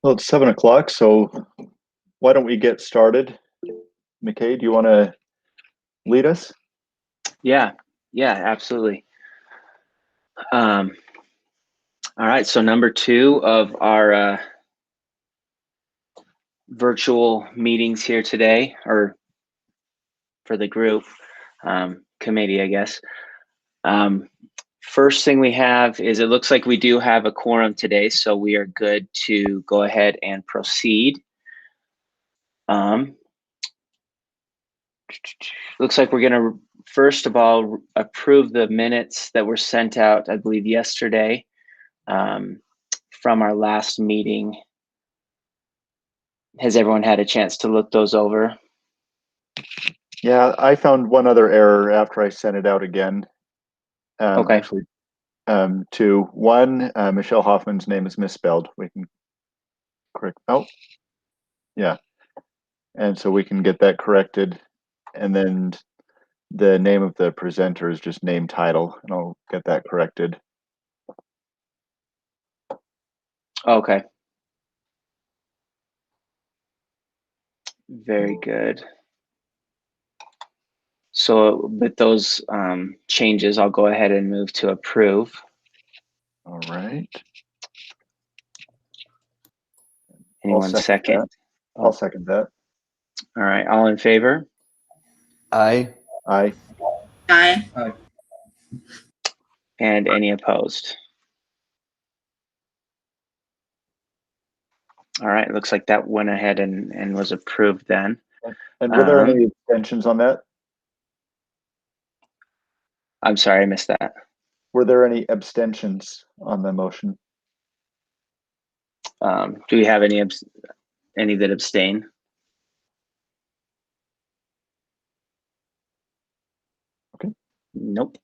Well, it's 7 o'clock, so why don't we get started? McKay, do you want to lead us? Yeah, absolutely. All right, so number 2 of our virtual meetings here today, or for the group committee, I guess. First thing we have is it looks like we do have a quorum today, so we are good to go ahead and proceed. Looks like we're going to first of all approve the minutes that were sent out, I believe, yesterday from our last meeting. Has everyone had a chance to look those over? Yeah, I found one other error after I sent it out again. Okay. Actually, two. One, Michelle Hoffman's name is misspelled. We can correct. Oh, yeah. And so we can get that corrected. And then the name of the presenter is just name title, and I'll get that corrected. Okay. Very good. So with those changes, I'll go ahead and move to approve. All right. Anyone second? I'll second that. All right. All in favor? Aye. Aye. Aye. Aye. And any opposed? All right. Looks like that went ahead and was approved then. And were there any abstentions on that? I'm sorry, I missed that. Were there any abstentions on the motion? Do we have any that abstain? Okay. Nope.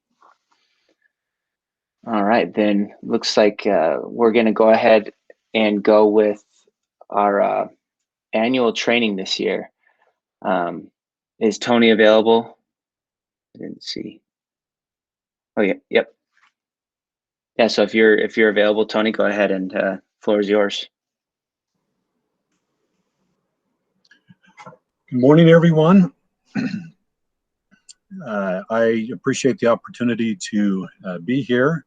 All right, then looks like we're going to go ahead and go with our annual training this year. Is Tony available? I didn't see. Oh yeah, yep. Yeah, so if you're available, Tony, go ahead and floor is yours. Good morning, everyone. I appreciate the opportunity to be here,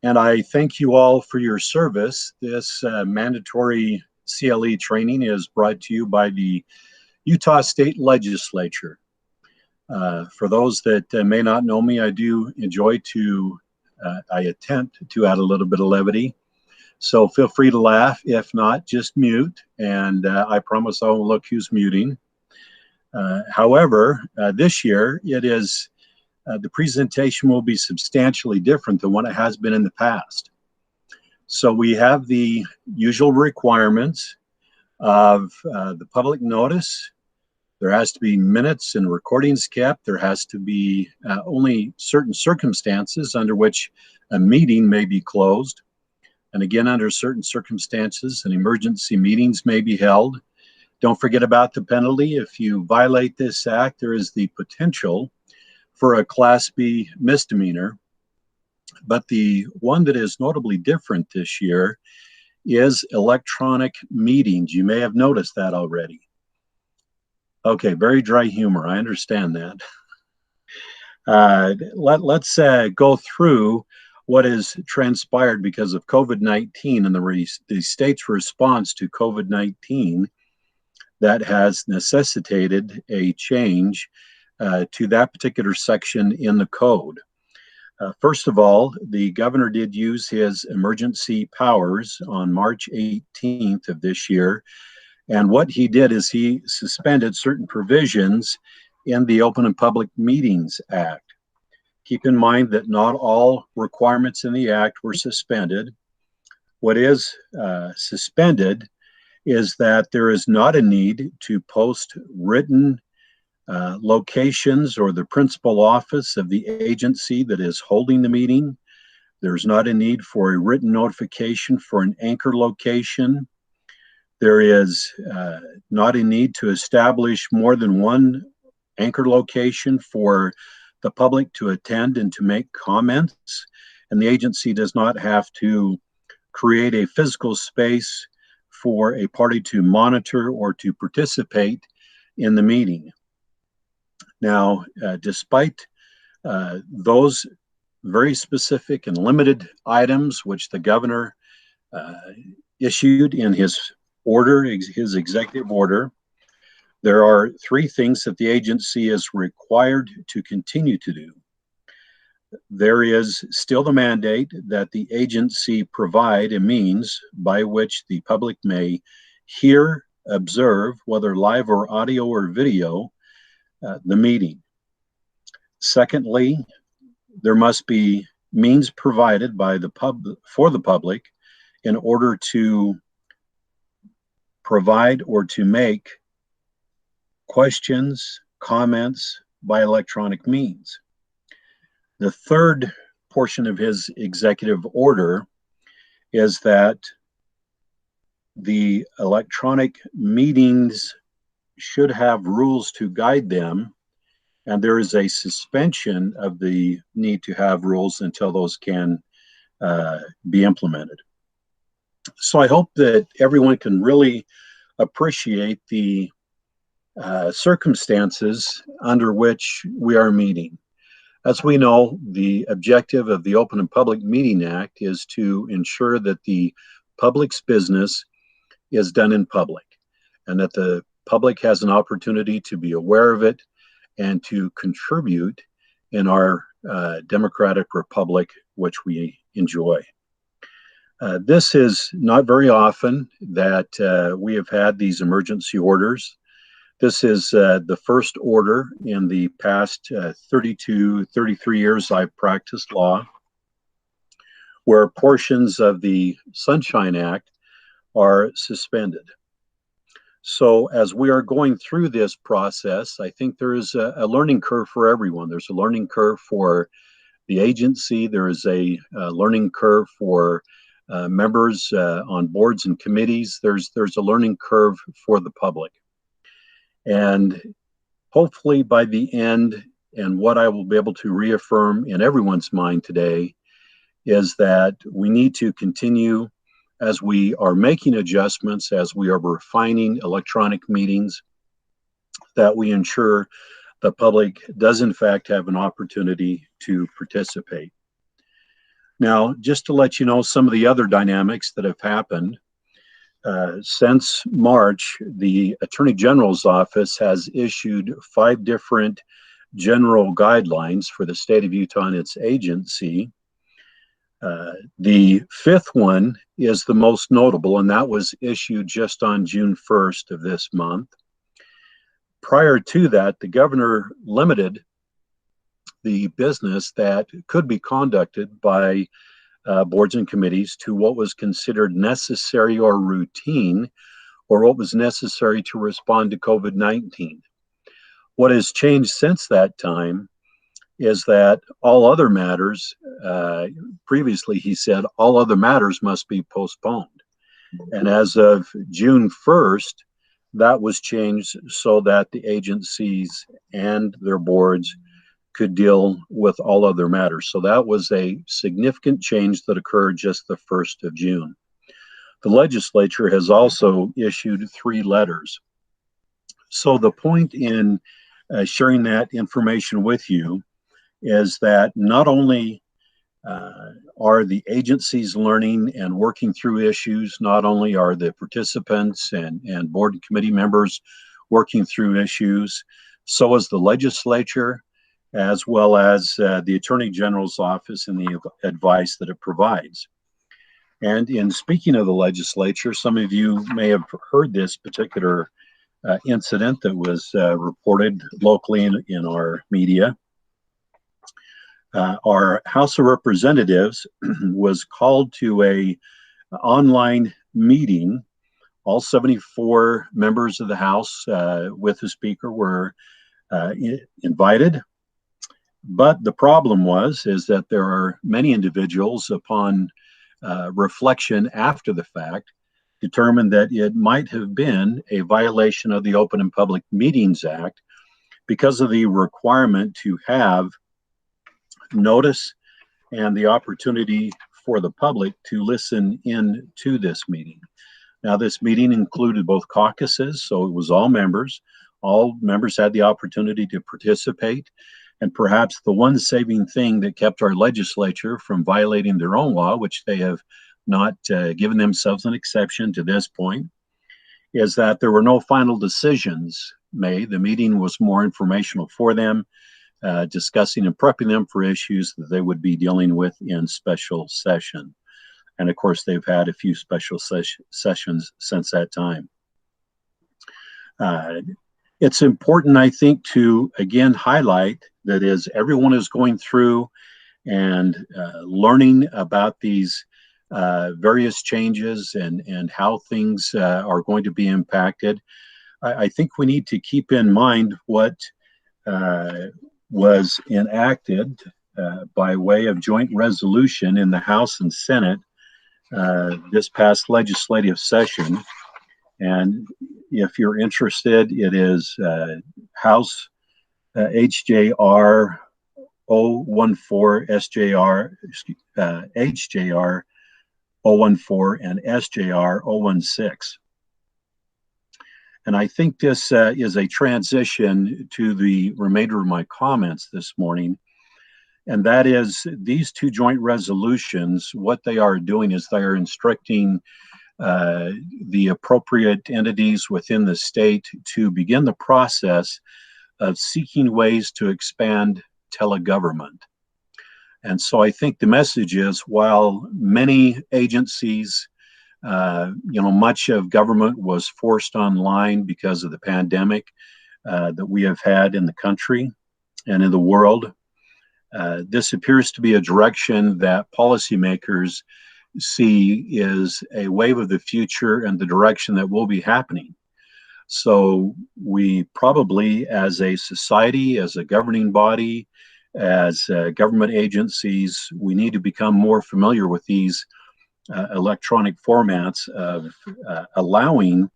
and I thank you all for your service. This mandatory CLE training is brought to you by the Utah State Legislature. For those that may not know me, I do enjoy I attempt to add a little bit of levity. So feel free to laugh. If not, just mute, and I promise I won't look who's muting. However, this year it is the presentation will be substantially different than what it has been in the past. So we have the usual requirements of the public notice. There has to be minutes and recordings kept. There has to be only certain circumstances under which a meeting may be closed. And again, under certain circumstances, an emergency meetings may be held. Don't forget about the penalty. If you violate this act, there is the potential for a Class B misdemeanor. But the one that is notably different this year is electronic meetings. You may have noticed that already. Okay, very dry humor. I understand that. Let's go through what has transpired because of COVID-19 and the state's response to COVID-19 that has necessitated a change to that particular section in the code. First of all, the governor did use his emergency powers on March 18th of this year. And what he did is he suspended certain provisions in the Open and Public Meetings Act. Keep in mind that not all requirements in the act were suspended. What is suspended is that there is not a need to post written locations or the principal office of the agency that is holding the meeting. There's not a need for a written notification for an anchor location. There is not a need to establish more than one anchor location for the public to attend and to make comments. And the agency does not have to create a physical space for a party to monitor or to participate in the meeting. Now, despite those very specific and limited items which the governor issued in his order, his executive order, there are 3 things that the agency is required to continue to do. There is still the mandate that the agency provide a means by which the public may hear, observe, whether live or audio or video, the meeting. Secondly, there must be means provided by for the public in order to provide or to make questions, comments by electronic means. The third portion of his executive order is that the electronic meetings should have rules to guide them, and there is a suspension of the need to have rules until those can be implemented. So I hope that everyone can really appreciate the circumstances under which we are meeting. As we know, the objective of the Open and Public Meeting Act is to ensure that the public's business is done in public, and that the public has an opportunity to be aware of it and to contribute in our democratic republic which we enjoy. This is not very often that we have had these emergency orders. This is the first order in the past 32, 33 years I've practiced law, where portions of the Sunshine Act are suspended. So as we are going through this process, I think there is a learning curve for everyone. There's a learning curve for the agency. There is a learning curve for members on boards and committees. There's a learning curve for the public. And hopefully by the end, and what I will be able to reaffirm in everyone's mind today, is that we need to continue as we are making adjustments, as we are refining electronic meetings, that we ensure the public does in fact have an opportunity to participate. Now, just to let you know some of the other dynamics that have happened, since March, the Attorney General's office has issued 5 different general guidelines for the state of Utah and its agency. The 5th one is the most notable, and that was issued just on June 1st of this month. Prior to that, the governor limited the business that could be conducted by boards and committees to what was considered necessary or routine, or what was necessary to respond to COVID-19. What has changed since that time is that all other matters, previously he said all other matters must be postponed. And as of June 1st, that was changed so that the agencies and their boards could deal with all other matters. So that was a significant change that occurred just the 1st of June. The legislature has also issued 3 letters. So the point in sharing that information with you is that not only are the agencies learning and working through issues, not only are the participants and board and committee members working through issues, so is the legislature, as well as the Attorney General's office and the advice that it provides. And in speaking of the legislature, some of you may have heard this particular incident that was reported locally in our media. Our House of Representatives was called to an online meeting. All 74 members of the House with the Speaker were invited. But the problem is that there are many individuals, upon reflection after the fact, determined that it might have been a violation of the Open and Public Meetings Act because of the requirement to have notice and the opportunity for the public to listen in to this meeting. Now, this meeting included both caucuses, so it was all members. All members had the opportunity to participate. And perhaps the one saving thing that kept our legislature from violating their own law, which they have not given themselves an exception to this point, is that there were no final decisions made. The meeting was more informational for them, discussing and prepping them for issues that they would be dealing with in special session. And of course, they've had a few special sessions since that time. It's important, I think, to again highlight that as everyone is going through and learning about these various changes and how things are going to be impacted, I think we need to keep in mind what was enacted by way of joint resolution in the House and Senate this past legislative session. And if you're interested, it is House HJR 014, SJR, HJR 014, and SJR 016. And I think this is a transition to the remainder of my comments this morning. And that is these two joint resolutions, what they are doing is they are instructing the appropriate entities within the state to begin the process of seeking ways to expand telegovernment. And so I think the message is, while many agencies, much of government was forced online because of the pandemic that we have had in the country and in the world, this appears to be a direction that policymakers see is a wave of the future and the direction that will be happening. So we probably, as a society, as a governing body, as government agencies, we need to become more familiar with these electronic formats of allowing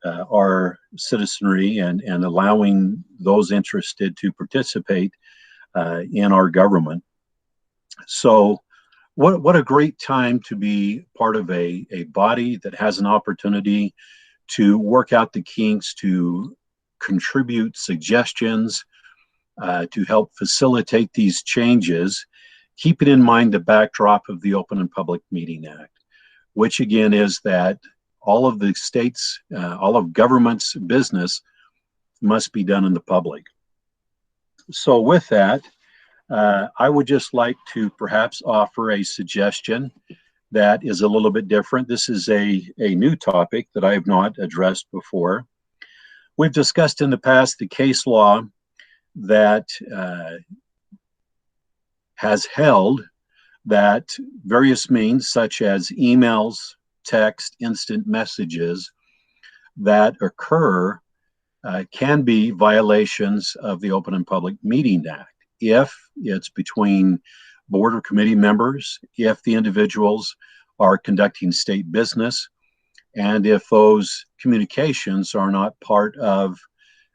our citizenry and allowing those interested to participate in our government. So what a great time to be part of a body that has an opportunity to work out the kinks, to contribute suggestions, to help facilitate these changes, keeping in mind the backdrop of the Open and Public Meeting Act, which again is that all of the states, all of government's business must be done in the public. So with that, I would just like to perhaps offer a suggestion that is a little bit different. This is a new topic that I have not addressed before. We've discussed in the past the case law that has held that various means such as emails, text, instant messages that occur can be violations of the Open and Public Meeting Act if it's between board or committee members, if the individuals are conducting state business, and if those communications are not part of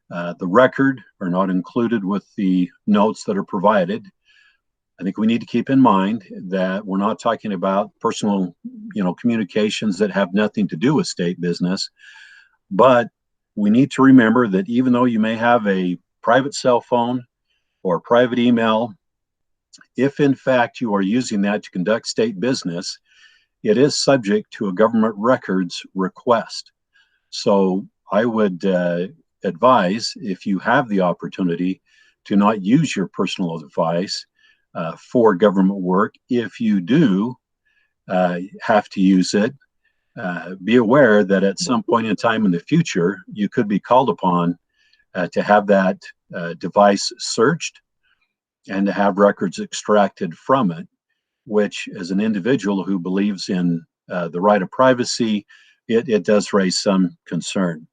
the record or not included with the notes that are provided. I think we need to keep in mind that we're not talking about personal, communications that have nothing to do with state business, but we need to remember that even though you may have a private cell phone or private email, if in fact you are using that to conduct state business, it is subject to a government records request. So I would advise, if you have the opportunity, to not use your personal device for government work. If you do have to use it, be aware that at some point in time in the future, you could be called upon to have that device searched and to have records extracted from it, which as an individual who believes in the right of privacy, it does raise some concern.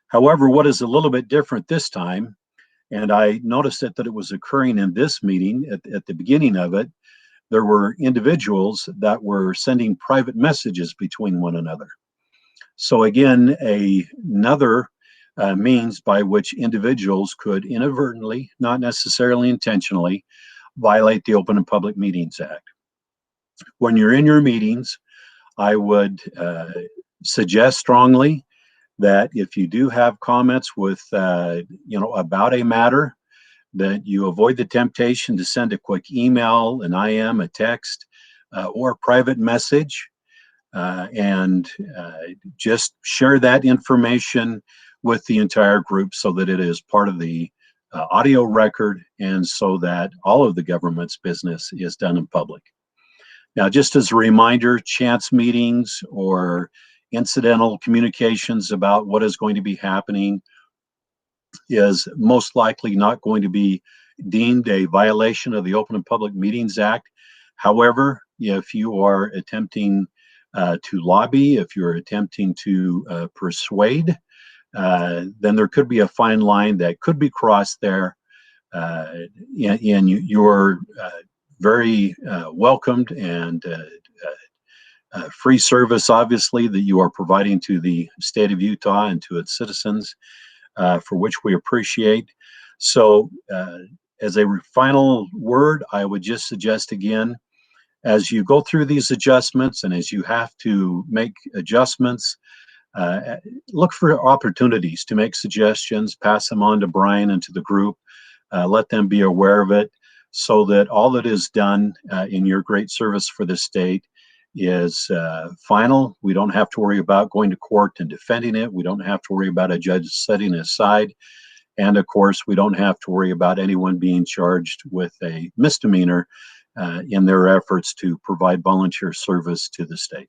However, what is a little bit different this time, and I noticed that it was occurring in this meeting at the beginning of it, there were individuals that were sending private messages between one another. So again, another means by which individuals could inadvertently, not necessarily intentionally, violate the Open and Public Meetings Act. When you're in your meetings, I would suggest strongly that if you do have comments with, about a matter, that you avoid the temptation to send a quick email, an IM, a text, or a private message, and just share that information with the entire group so that it is part of the audio record and so that all of the government's business is done in public. Now, just as a reminder, chance meetings or incidental communications about what is going to be happening is most likely not going to be deemed a violation of the Open and Public Meetings Act. However, if you are attempting to lobby, if you're attempting to persuade, then there could be a fine line that could be crossed there. And you're very welcomed and free service, obviously, that you are providing to the state of Utah and to its citizens, for which we appreciate. So as a final word, I would just suggest again, as you go through these adjustments and as you have to make adjustments, look for opportunities to make suggestions, pass them on to Brian and to the group, let them be aware of it, so that all that is done in your great service for the state is final. We don't have to worry about going to court and defending it. We don't have to worry about a judge setting it aside. And of course, we don't have to worry about anyone being charged with a misdemeanor in their efforts to provide volunteer service to the state.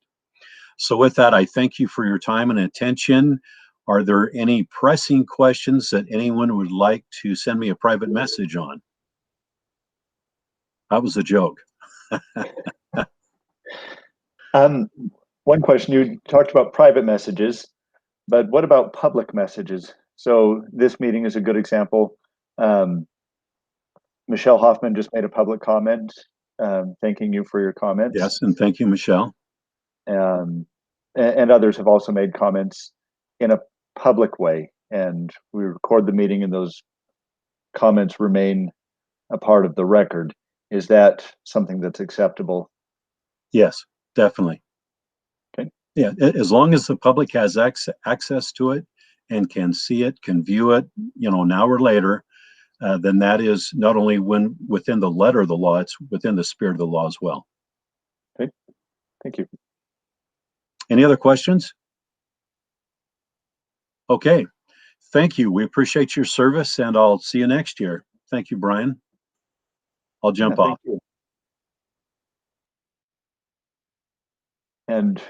So with that, I thank you for your time and attention. Are there any pressing questions that anyone would like to send me a private message on? That was a joke. One question, you talked about private messages, but what about public messages? So this meeting is a good example. Michelle Hoffman just made a public comment, thanking you for your comments. Yes, and thank you, Michelle. And others have also made comments in a public way, and we record the meeting and those comments remain a part of the record. Is that something that's acceptable? Yes, definitely. Okay. Yeah, as long as the public has access to it and can see it, can view it, now or later, then that is not only within the letter of the law, it's within the spirit of the law as well. Okay, thank you. Any other questions? Okay, thank you. We appreciate your service, and I'll see you next year. Thank you, Brian. I'll jump off. Thank you. And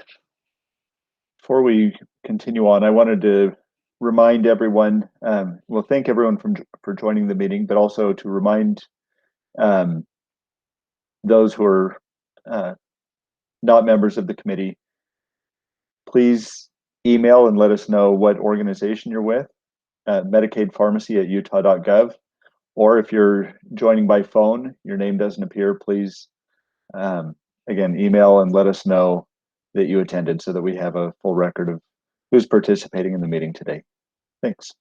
before we continue on, I wanted to remind everyone, well, thank everyone for joining the meeting, but also to remind those who are not members of the committee, please email and let us know what organization you're with at medicaidpharmacy@utah.gov. Or if you're joining by phone, your name doesn't appear, please, again, email and let us know that you attended so that we have a full record of who's participating in the meeting today. Thanks.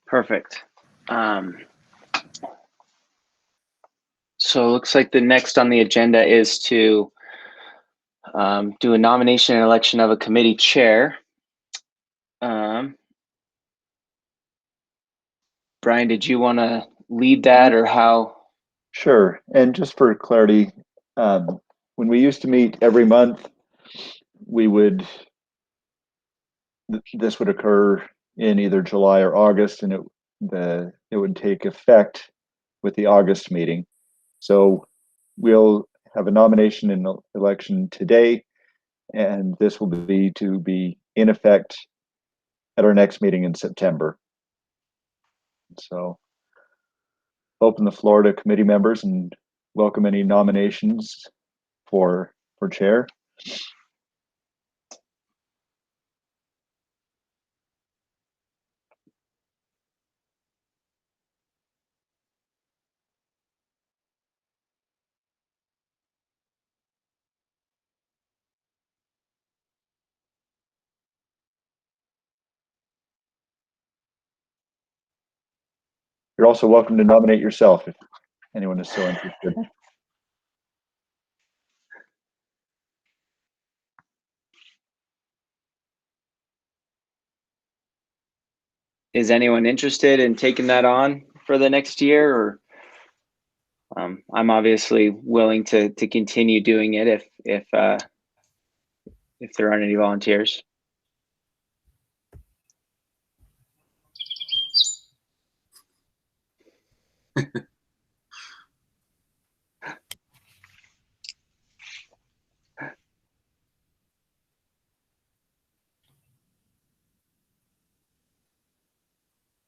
Perfect. So it looks like the next on the agenda is to do a nomination and election of a committee chair. Brian, did you want to lead that, or how? Sure. And just for clarity, when we used to meet every month, this would occur in either July or August, and it would take effect with the August meeting. So we'll have a nomination and election today, and this will be to be in effect at our next meeting in September. So open the floor to committee members and welcome any nominations for chair. You're also welcome to nominate yourself if anyone is so interested. is anyone interested in taking that on for the next year? Or I'm obviously willing to continue doing it if there aren't any volunteers.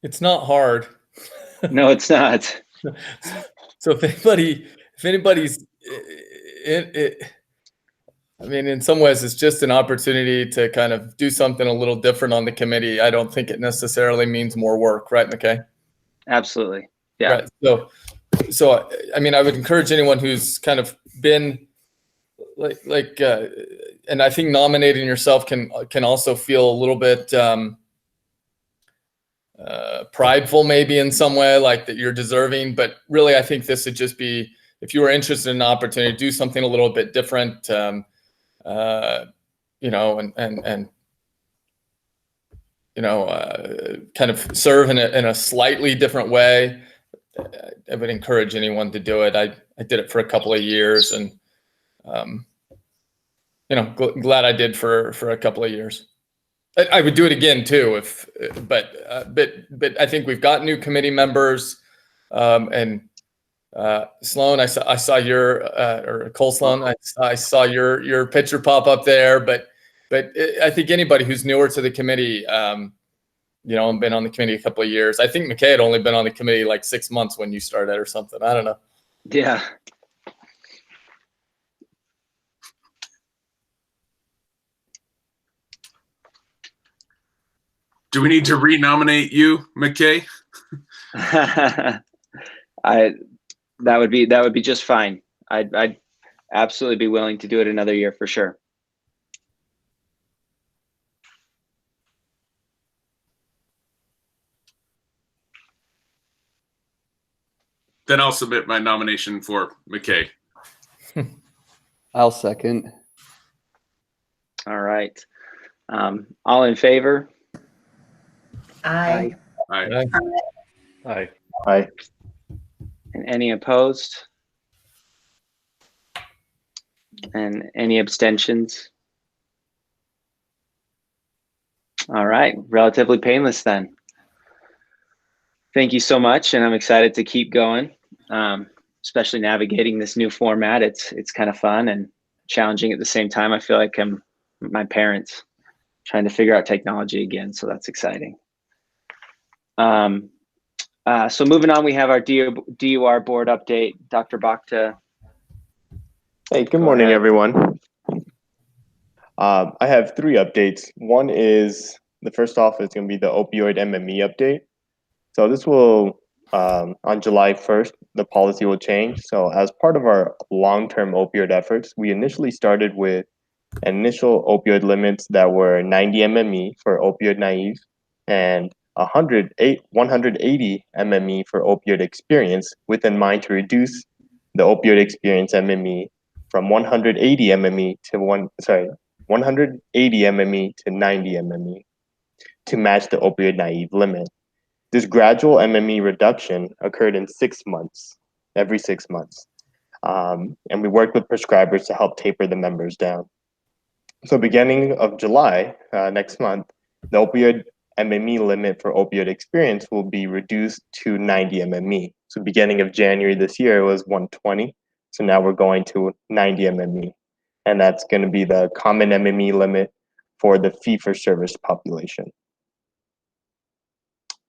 It's not hard. No, it's not. So if anybody's, I mean, in some ways, it's just an opportunity to kind of do something a little different on the committee. I don't think it necessarily means more work, right, McKay? Absolutely. Yeah. Right. So I mean, I would encourage anyone who's kind of been and I think nominating yourself can also feel a little bit prideful, maybe in some way, like that you're deserving. But really, I think this would just be, if you were interested in an opportunity to do something a little bit different, you know, and you know, kind of serve in a slightly different way. I would encourage anyone to do it. I did it for a couple of years, and you know, glad I did for a couple of years. I would do it again too, but I think we've got new committee members, and Sloan, I saw your or Cole Sloan, I saw your picture pop up there, but I think anybody who's newer to the committee, you know, been on the committee a couple of years. I think McKay had only been on the committee like 6 months when you started or something. I don't know. Yeah. Do we need to renominate you, McKay? That would be just fine. I'd absolutely be willing to do it another year for sure. Then I'll submit my nomination for McKay. I'll second. All right. All in favor? Aye. Aye. Aye. Aye. And any opposed? And any abstentions? All right, relatively painless then. Thank you so much, and I'm excited to keep going, especially navigating this new format. It's kind of fun and challenging at the same time. I feel like I'm my parents trying to figure out technology again, so that's exciting. So moving on, we have our DUR board update. Dr. Bhakta. Hey, good Go morning, ahead. everyone. I have 3 updates. One is, the first off is going to be the opioid MME update. So this will, on July 1st, the policy will change. So as part of our long-term opioid efforts, we initially started with initial opioid limits that were 90 MME for opioid naive and 180 MME for opioid experience, with in mind to reduce the opioid experience MME from 180 MME to 180 MME to 90 MME to match the opioid naive limit. This gradual MME reduction occurred in 6 months, every 6 months. And we worked with prescribers to help taper the members down. So beginning of July, next month, the opioid MME limit for opioid experience will be reduced to 90 MME. So beginning of January this year, it was 120. So now we're going to 90 MME. And that's going to be the common MME limit for the fee-for-service population.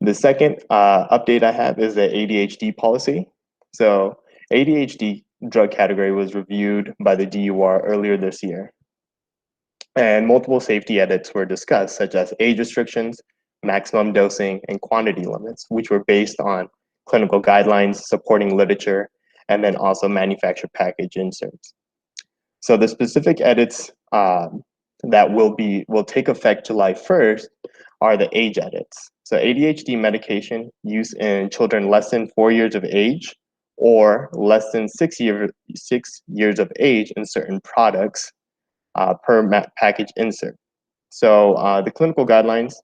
The second update I have is the ADHD policy. So ADHD drug category was reviewed by the DUR earlier this year. And multiple safety edits were discussed, such as age restrictions, maximum dosing, and quantity limits, which were based on clinical guidelines, supporting literature, and then also manufactured package inserts. So the specific edits that will take effect July 1st are the age edits. So ADHD medication used in children less than 4 years of age or less than 6 years of age in certain products per package insert. So the clinical guidelines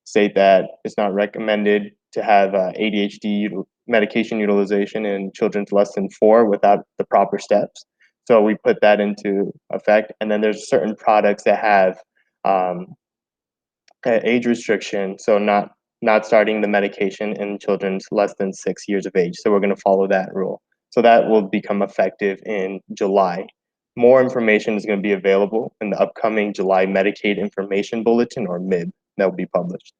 state that it's not recommended to have ADHD medication utilization in children less than 4 without the proper steps. So we put that into effect. And then there's certain products that have age restriction, so not starting the medication in children less than 6 years of age. So we're going to follow that rule. So that will become effective in July. More information is going to be available in the upcoming July Medicaid Information Bulletin, or MIB, that will be published.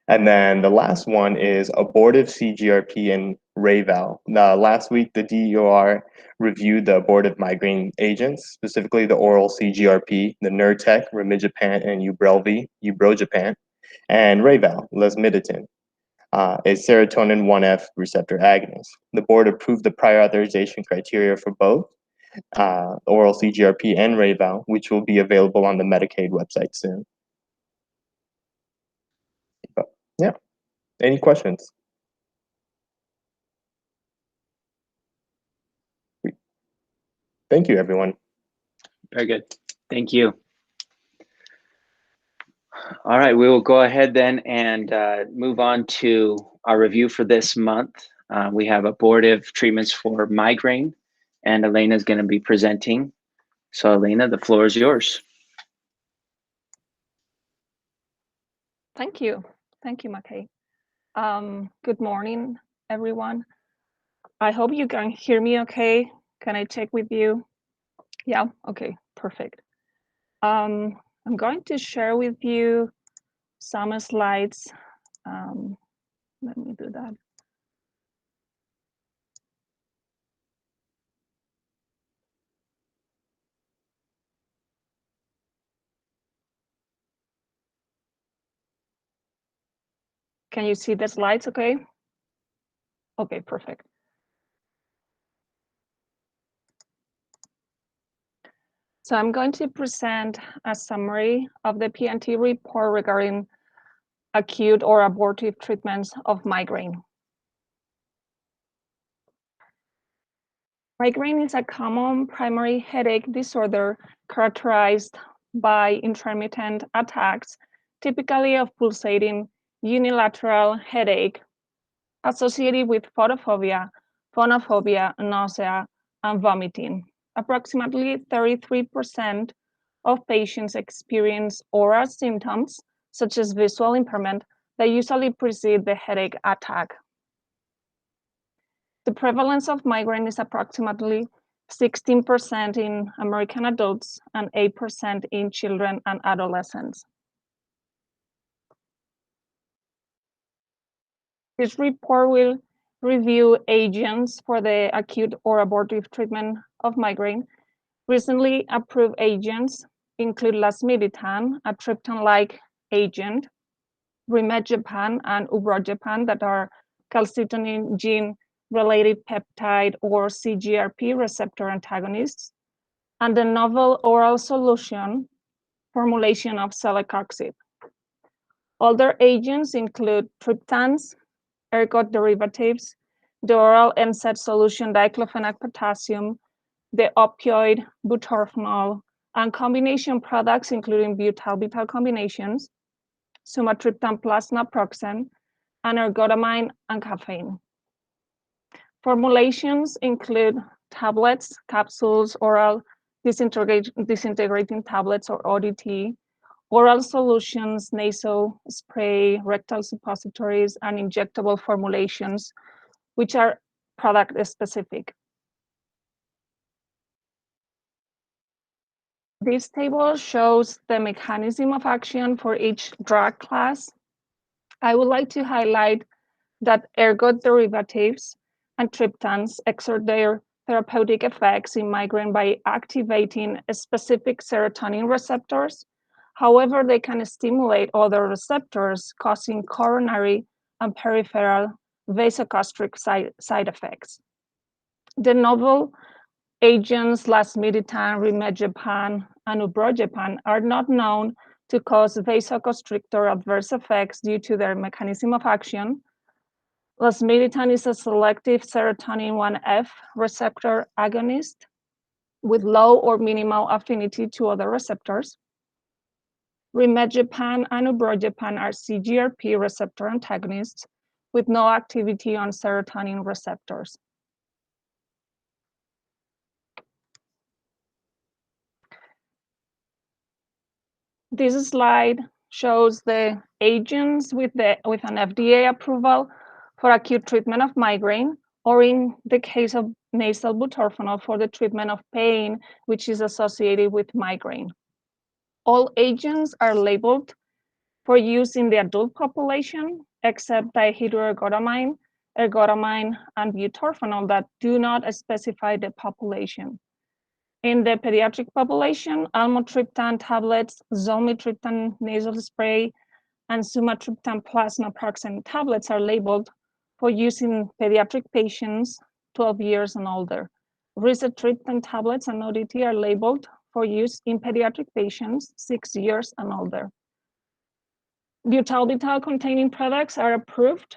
And then the last one is abortive CGRP and Rayvow. Last week, the DOR reviewed the abortive migraine agents, specifically the oral CGRP, the Nurtec, Rimegepant, and Ubrogepant, and Rayvow, lasmiditan, a serotonin 1F receptor agonist. The board approved the prior authorization criteria for both oral CGRP and Rayvow, which will be available on the Medicaid website soon. But, yeah, any questions? Thank you, everyone. Very good. Thank you. All right, we will go ahead then and move on to our review for this month. We have abortive treatments for migraine, and Elena is going to be presenting. So Elena, the floor is yours. Thank you. Thank you, Mackay. Good morning, everyone. I hope you can hear me okay. Can I check with you? Yeah, okay, perfect. I'm going to share with you some slides. Let me do that. Can you see the slides okay? Okay, perfect. So I'm going to present a summary of the P&T report regarding acute or abortive treatments of migraine. Migraine is a common primary headache disorder characterized by intermittent attacks, typically of pulsating unilateral headache associated with photophobia, phonophobia, nausea, and vomiting. Approximately 33% of patients experience oral symptoms, such as visual impairment, that usually precede the headache attack. The prevalence of migraine is approximately 16% in American adults and 8% in children and adolescents. This report will review agents for the acute or abortive treatment of migraine. Recently approved agents include lasmiditan, a triptan-like agent, Rimegepant and Ubrogepant, that are calcitonin gene-related peptide or CGRP receptor antagonists, and the novel oral solution formulation of celecoxib. Other agents include triptans, ergot derivatives, the oral NSAID solution diclofenac potassium, the opioid butorphanol, and combination products including butyl-butyl combinations, sumatriptan plus naproxen, and ergotamine and caffeine. Formulations include tablets, capsules, oral disintegrating tablets or ODT, oral solutions, nasal spray, rectal suppositories, and injectable formulations, which are product specific. This table shows the mechanism of action for each drug class. I would like to highlight that ergot derivatives and triptans exert their therapeutic effects in migraine by activating specific serotonin receptors. However, they can stimulate other receptors, causing coronary and peripheral vasogastric side effects. The novel agents lasmiditan, Rimegepant, and Ubrogepant are not known to cause vasoconstrictor adverse effects due to their mechanism of action. Lasmiditan is a selective serotonin 1F receptor agonist with low or minimal affinity to other receptors. Rimegepant and ubrogepant are CGRP receptor antagonists with no activity on serotonin receptors. This slide shows the agents with an FDA approval for acute treatment of migraine, or in the case of nasal butorphanol for the treatment of pain, which is associated with migraine. All agents are labeled for use in the adult population, except dihydroergotamine, ergotamine, and butorphanol that do not specify the population. In the pediatric population, almotriptan tablets, zolmitriptan nasal spray, and sumatriptan plus naproxen tablets are labeled for use in pediatric patients 12 years and older. Rizatriptan tablets and ODT are labeled for use in pediatric patients 6 years and older. Butalbital containing products are approved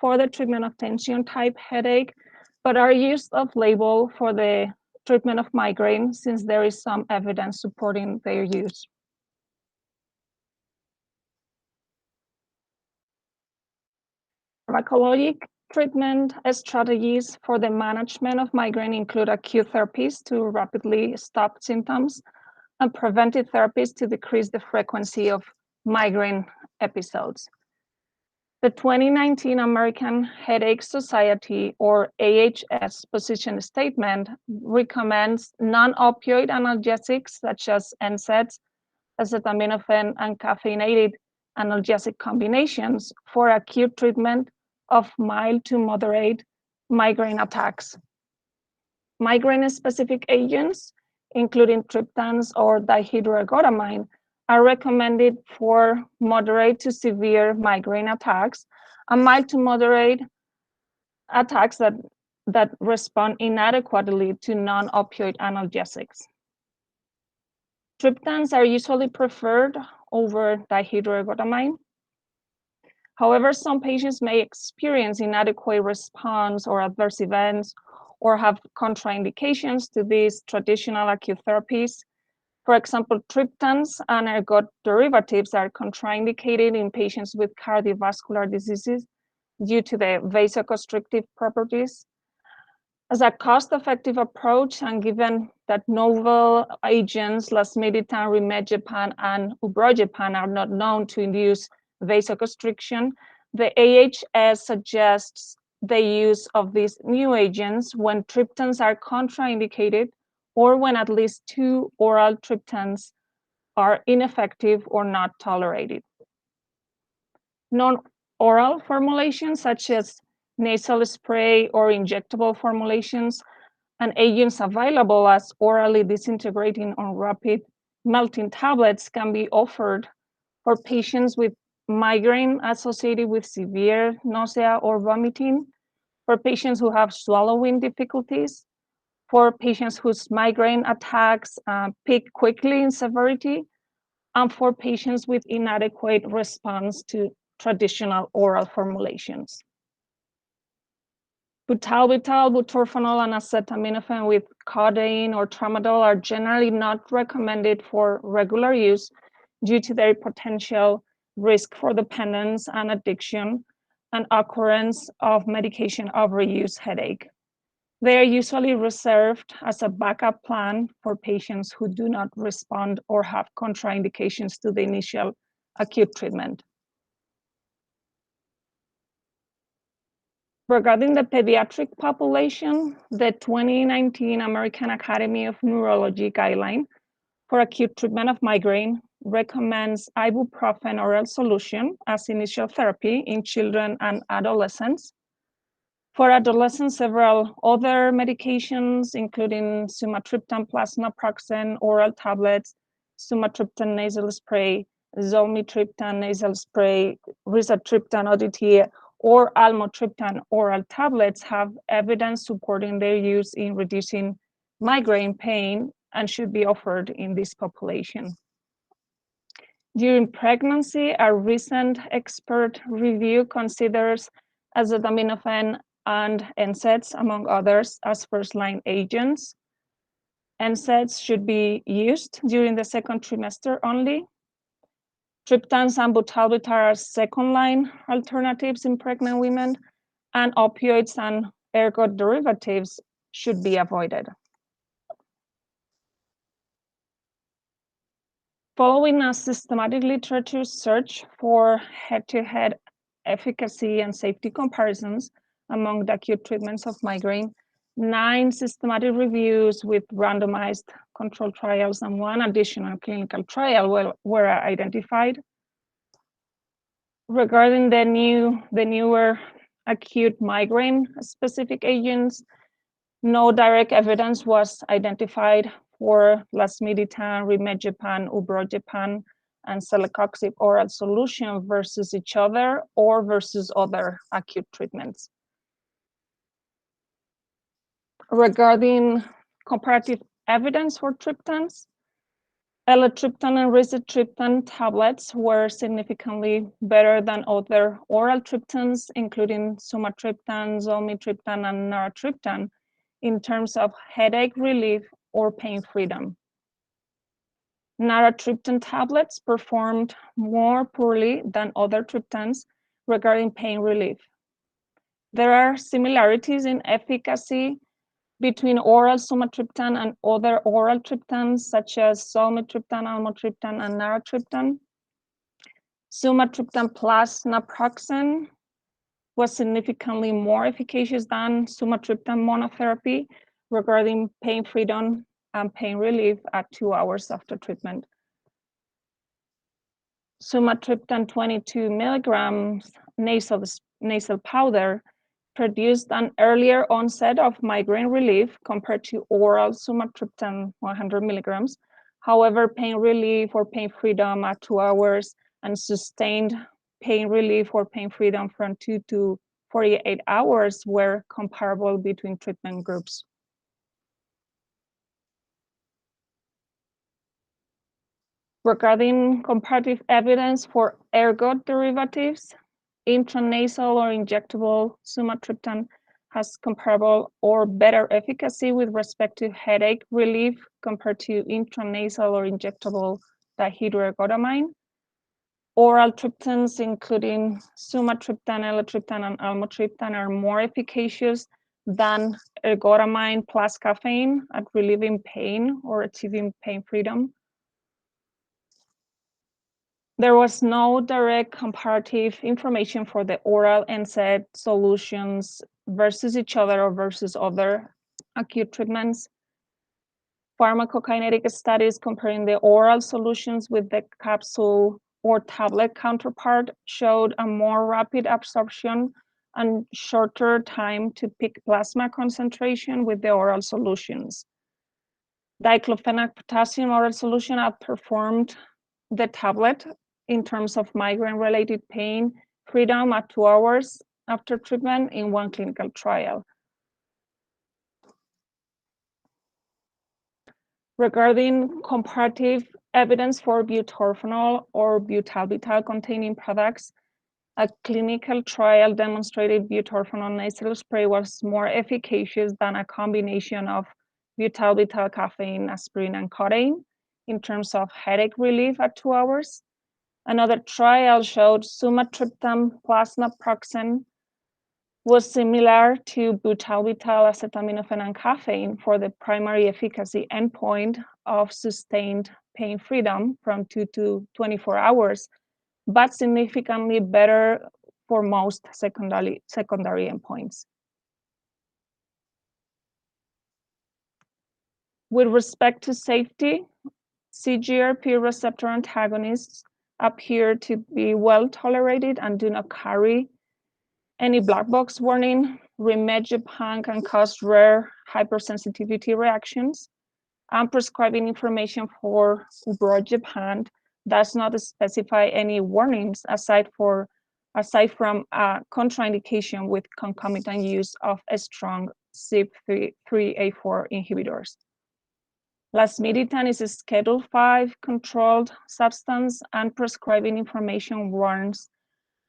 for the treatment of tension type headache, but are used off-label for the treatment of migraine since there is some evidence supporting their use. Pharmacologic treatment strategies for the management of migraine include acute therapies to rapidly stop symptoms and preventive therapies to decrease the frequency of migraine episodes. The 2019 American Headache Society, or AHS, position statement recommends non-opioid analgesics such as NSAIDs, acetaminophen, and caffeinated analgesic combinations for acute treatment of mild to moderate migraine attacks. Migraine-specific agents, including triptans or dihydroergotamine, are recommended for moderate to severe migraine attacks and mild to moderate attacks that respond inadequately to non-opioid analgesics. Triptans are usually preferred over dihydroergotamine. However, some patients may experience inadequate response or adverse events or have contraindications to these traditional acute therapies. For example, triptans and ergot derivatives are contraindicated in patients with cardiovascular diseases due to the vasoconstrictive properties. As a cost-effective approach, and given that novel agents, lasmiditan, rimegepant, and ubrogepant are not known to induce vasoconstriction, the AHS suggests the use of these new agents when triptans are contraindicated or when at least 2 oral triptans are ineffective or not tolerated. Non-oral formulations such as nasal spray or injectable formulations and agents available as orally disintegrating or rapid melting tablets can be offered for patients with migraine associated with severe nausea or vomiting, for patients who have swallowing difficulties, for patients whose migraine attacks peak quickly in severity, and for patients with inadequate response to traditional oral formulations. Butalbital, butorphanol, and acetaminophen with codeine or tramadol are generally not recommended for regular use due to their potential risk for dependence and addiction and occurrence of medication overuse headache. They are usually reserved as a backup plan for patients who do not respond or have contraindications to the initial acute treatment. Regarding the pediatric population, the 2019 American Academy of Neurology guideline for acute treatment of migraine recommends ibuprofen oral solution as initial therapy in children and adolescents. For adolescents, several other medications, including sumatriptan plus naproxen oral tablets, sumatriptan nasal spray, zolmitriptan nasal spray, rizatriptan ODT, or almotriptan oral tablets have evidence supporting their use in reducing migraine pain and should be offered in this population. During pregnancy, a recent expert review considers acetaminophen and NSAIDs, among others, as first-line agents. NSAIDs should be used during the second trimester only. Triptans and butalbital are second-line alternatives in pregnant women, and opioids and ergot derivatives should be avoided. Following a systematic literature search for head-to-head efficacy and safety comparisons among the acute treatments of migraine, 9 systematic reviews with randomized controlled trials and 1 additional clinical trial were identified. Regarding the newer acute migraine specific agents, no direct evidence was identified for lasmiditan, rimegepant, ubrogepant, and celecoxib oral solution versus each other or versus other acute treatments. Regarding comparative evidence for triptans, elatriptan and rizatriptan tablets were significantly better than other oral triptans, including sumatriptan, zolmitriptan, and naratriptan, in terms of headache relief or pain freedom. Naratriptan tablets performed more poorly than other triptans regarding pain relief. There are similarities in efficacy between oral sumatriptan and other oral triptans, such as zolmitriptan, almotriptan, and naratriptan. Sumatriptan plus naproxen was significantly more efficacious than sumatriptan monotherapy regarding pain freedom and pain relief at 2 hours after treatment. Sumatriptan 22 milligrams nasal powder produced an earlier onset of migraine relief compared to oral sumatriptan 100 milligrams. However, pain relief or pain freedom at 2 hours and sustained pain relief or pain freedom from 2 to 48 hours were comparable between treatment groups. Regarding comparative evidence for ergot derivatives, intranasal or injectable sumatriptan has comparable or better efficacy with respect to headache relief compared to intranasal or injectable dihydroergotamine. Oral triptans, including sumatriptan, elatriptan, and almotriptan, are more efficacious than ergotamine plus caffeine at relieving pain or achieving pain freedom. There was no direct comparative information for the oral NSAID solutions versus each other or versus other acute treatments. Pharmacokinetic studies comparing the oral solutions with the capsule or tablet counterpart showed a more rapid absorption and shorter time to peak plasma concentration with the oral solutions. Diclofenac potassium oral solution outperformed the tablet in terms of migraine-related pain freedom at 2 hours after treatment in 1 clinical trial. Regarding comparative evidence for butorphanol or butalbital containing products, a clinical trial demonstrated butorphanol nasal spray was more efficacious than a combination of butalbital, caffeine, aspirin, and codeine in terms of headache relief at 2 hours. Another trial showed sumatriptan plus naproxen was similar to butalbital, acetaminophen, and caffeine for the primary efficacy endpoint of sustained pain freedom from 2 to 24 hours, but significantly better for most secondary endpoints. With respect to safety, CGRP receptor antagonists appear to be well tolerated and do not carry any black box warning. Rimegepant can cause rare hypersensitivity reactions, and prescribing information for ubrogepant does not specify any warnings aside from a contraindication with concomitant use of a strong CYP3A4 inhibitors. Lasmiditan is a Schedule 5 controlled substance, and prescribing information warns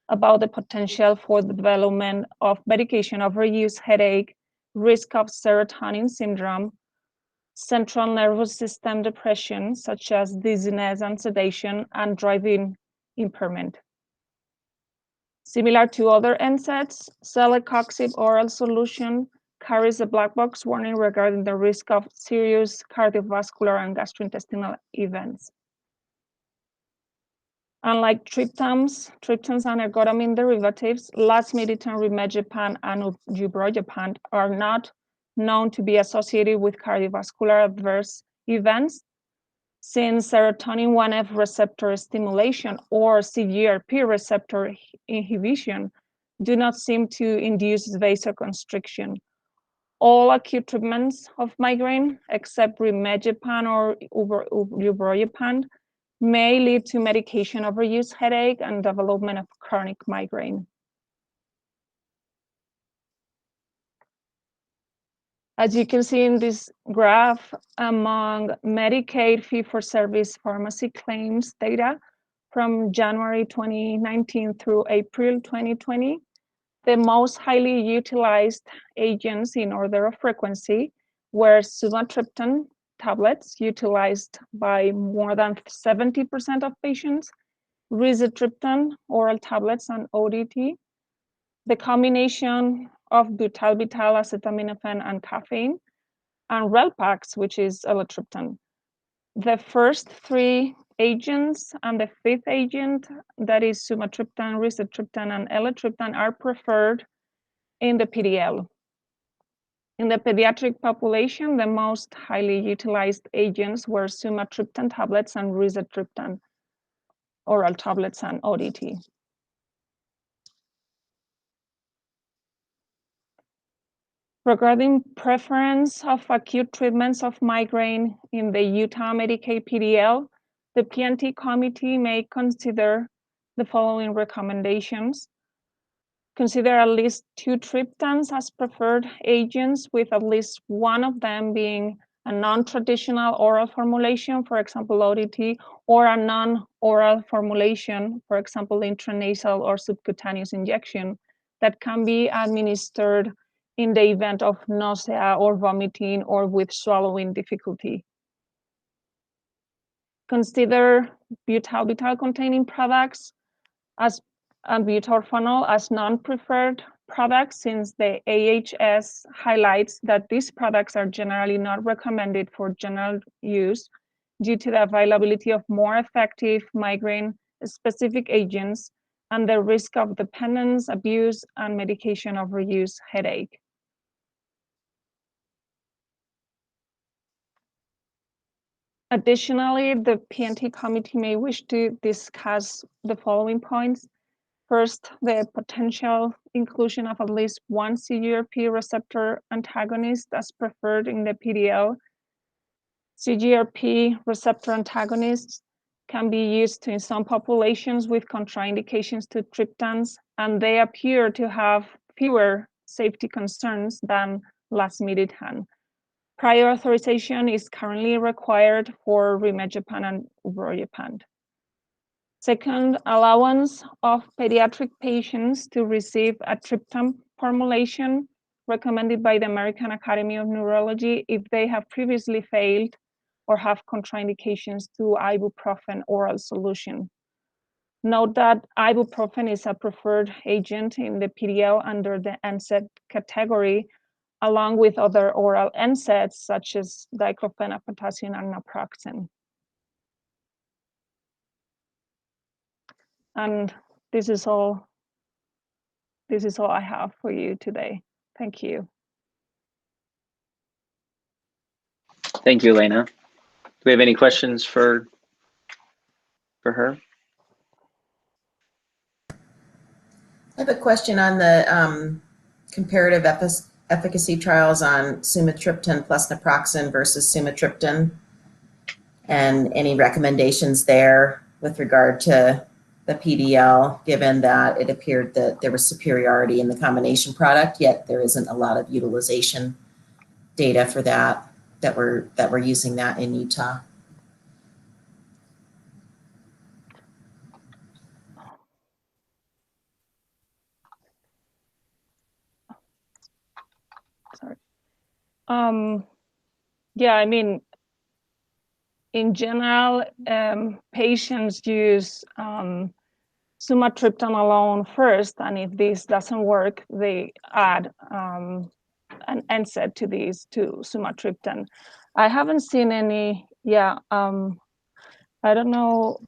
about the potential for the development of medication overuse headache, risk of serotonin syndrome, central nervous system depression, such as dizziness and sedation, and driving impairment. Similar to other NSAIDs, celecoxib oral solution carries a black box warning regarding the risk of serious cardiovascular and gastrointestinal events. Unlike triptans and ergotamine derivatives, lasmiditan, rimegepant, and ubrogepant are not known to be associated with cardiovascular adverse events, since serotonin 1F receptor stimulation or CGRP receptor inhibition do not seem to induce vasoconstriction. All acute treatments of migraine, except rimegepant or ubrogepant, may lead to medication overuse, headache, and development of chronic migraine. As you can see in this graph, among Medicaid fee-for-service pharmacy claims data from January 2019 through April 2020, the most highly utilized agents in order of frequency were sumatriptan tablets, utilized by more than 70% of patients, rizatriptan oral tablets, and ODT, the combination of butalbital, acetaminophen, and caffeine, and Relpax, which is elatriptan. The first three agents and the fifth agent, that is sumatriptan, rizatriptan, and elatriptan, are preferred in the PDL. In the pediatric population, the most highly utilized agents were sumatriptan tablets and rizatriptan oral tablets and ODT. Regarding preference of acute treatments of migraine in the Utah Medicaid PDL, the P&T committee may consider the following recommendations. Consider at least 2 triptans as preferred agents, with at least one of them being a non-traditional oral formulation, for example, ODT, or a non-oral formulation, for example, intranasal or subcutaneous injection, that can be administered in the event of nausea or vomiting or with swallowing difficulty. Consider butalbital-containing products and butorphanol as non-preferred products, since the AHS highlights that these products are generally not recommended for general use due to the availability of more effective migraine-specific agents and the risk of dependence, abuse, and medication overuse headache. Additionally, the P&T committee may wish to discuss the following points. First, the potential inclusion of at least one CGRP receptor antagonist as preferred in the PDL. CGRP receptor antagonists can be used in some populations with contraindications to triptans, and they appear to have fewer safety concerns than lasmiditan. Prior authorization is currently required for rimegepant and ubrogepant. Second, allowance of pediatric patients to receive a triptan formulation recommended by the American Academy of Neurology if they have previously failed or have contraindications to ibuprofen oral solution. Note that ibuprofen is a preferred agent in the PDL under the NSAID category, along with other oral NSAIDs such as diclofenac, potassium, and naproxen. And this is all I have for you today. Thank you. Thank you, Elena. Do we have any questions for her? I have a question on the comparative efficacy trials on sumatriptan plus naproxen versus sumatriptan, and any recommendations there with regard to the PDL, given that it appeared that there was superiority in the combination product, yet there isn't a lot of utilization data for that we're using that in Utah. Sorry. Yeah, I mean, in general, patients use sumatriptan alone first, and if this doesn't work, they add an NSAID to sumatriptan. I haven't seen any. I don't know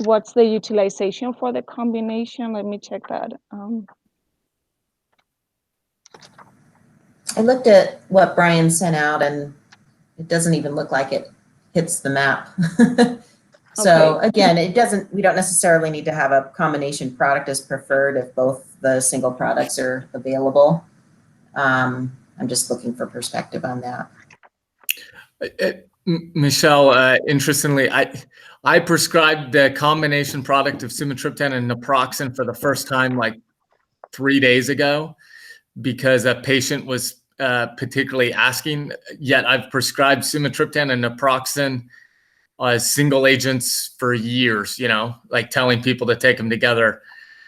what's the utilization for the combination. Let me check that. I looked at what Brian sent out, and it doesn't even look like it hits the map. So Okay. again, we don't necessarily need to have a combination product as preferred if both the single products are available. I'm just looking for perspective on that. Michelle, interestingly, I prescribed the combination product of sumatriptan and naproxen for the first time like 3 days ago because a patient was particularly asking. Yet I've prescribed sumatriptan and naproxen as single agents for years, like telling people to take them together.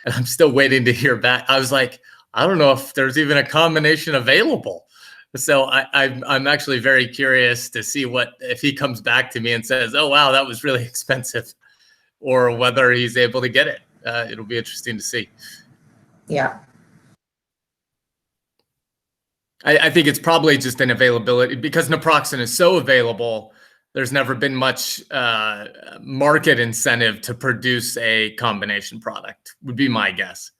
And I'm still waiting to hear back. I was like, I don't know if there's even a combination available. So I'm actually very curious to see if he comes back to me and says, oh, wow, that was really expensive, or whether he's able to get it. It'll be interesting to see. Yeah. I think it's probably just an availability because naproxen is so available. There's never been much market incentive to produce a combination product, would be my guess.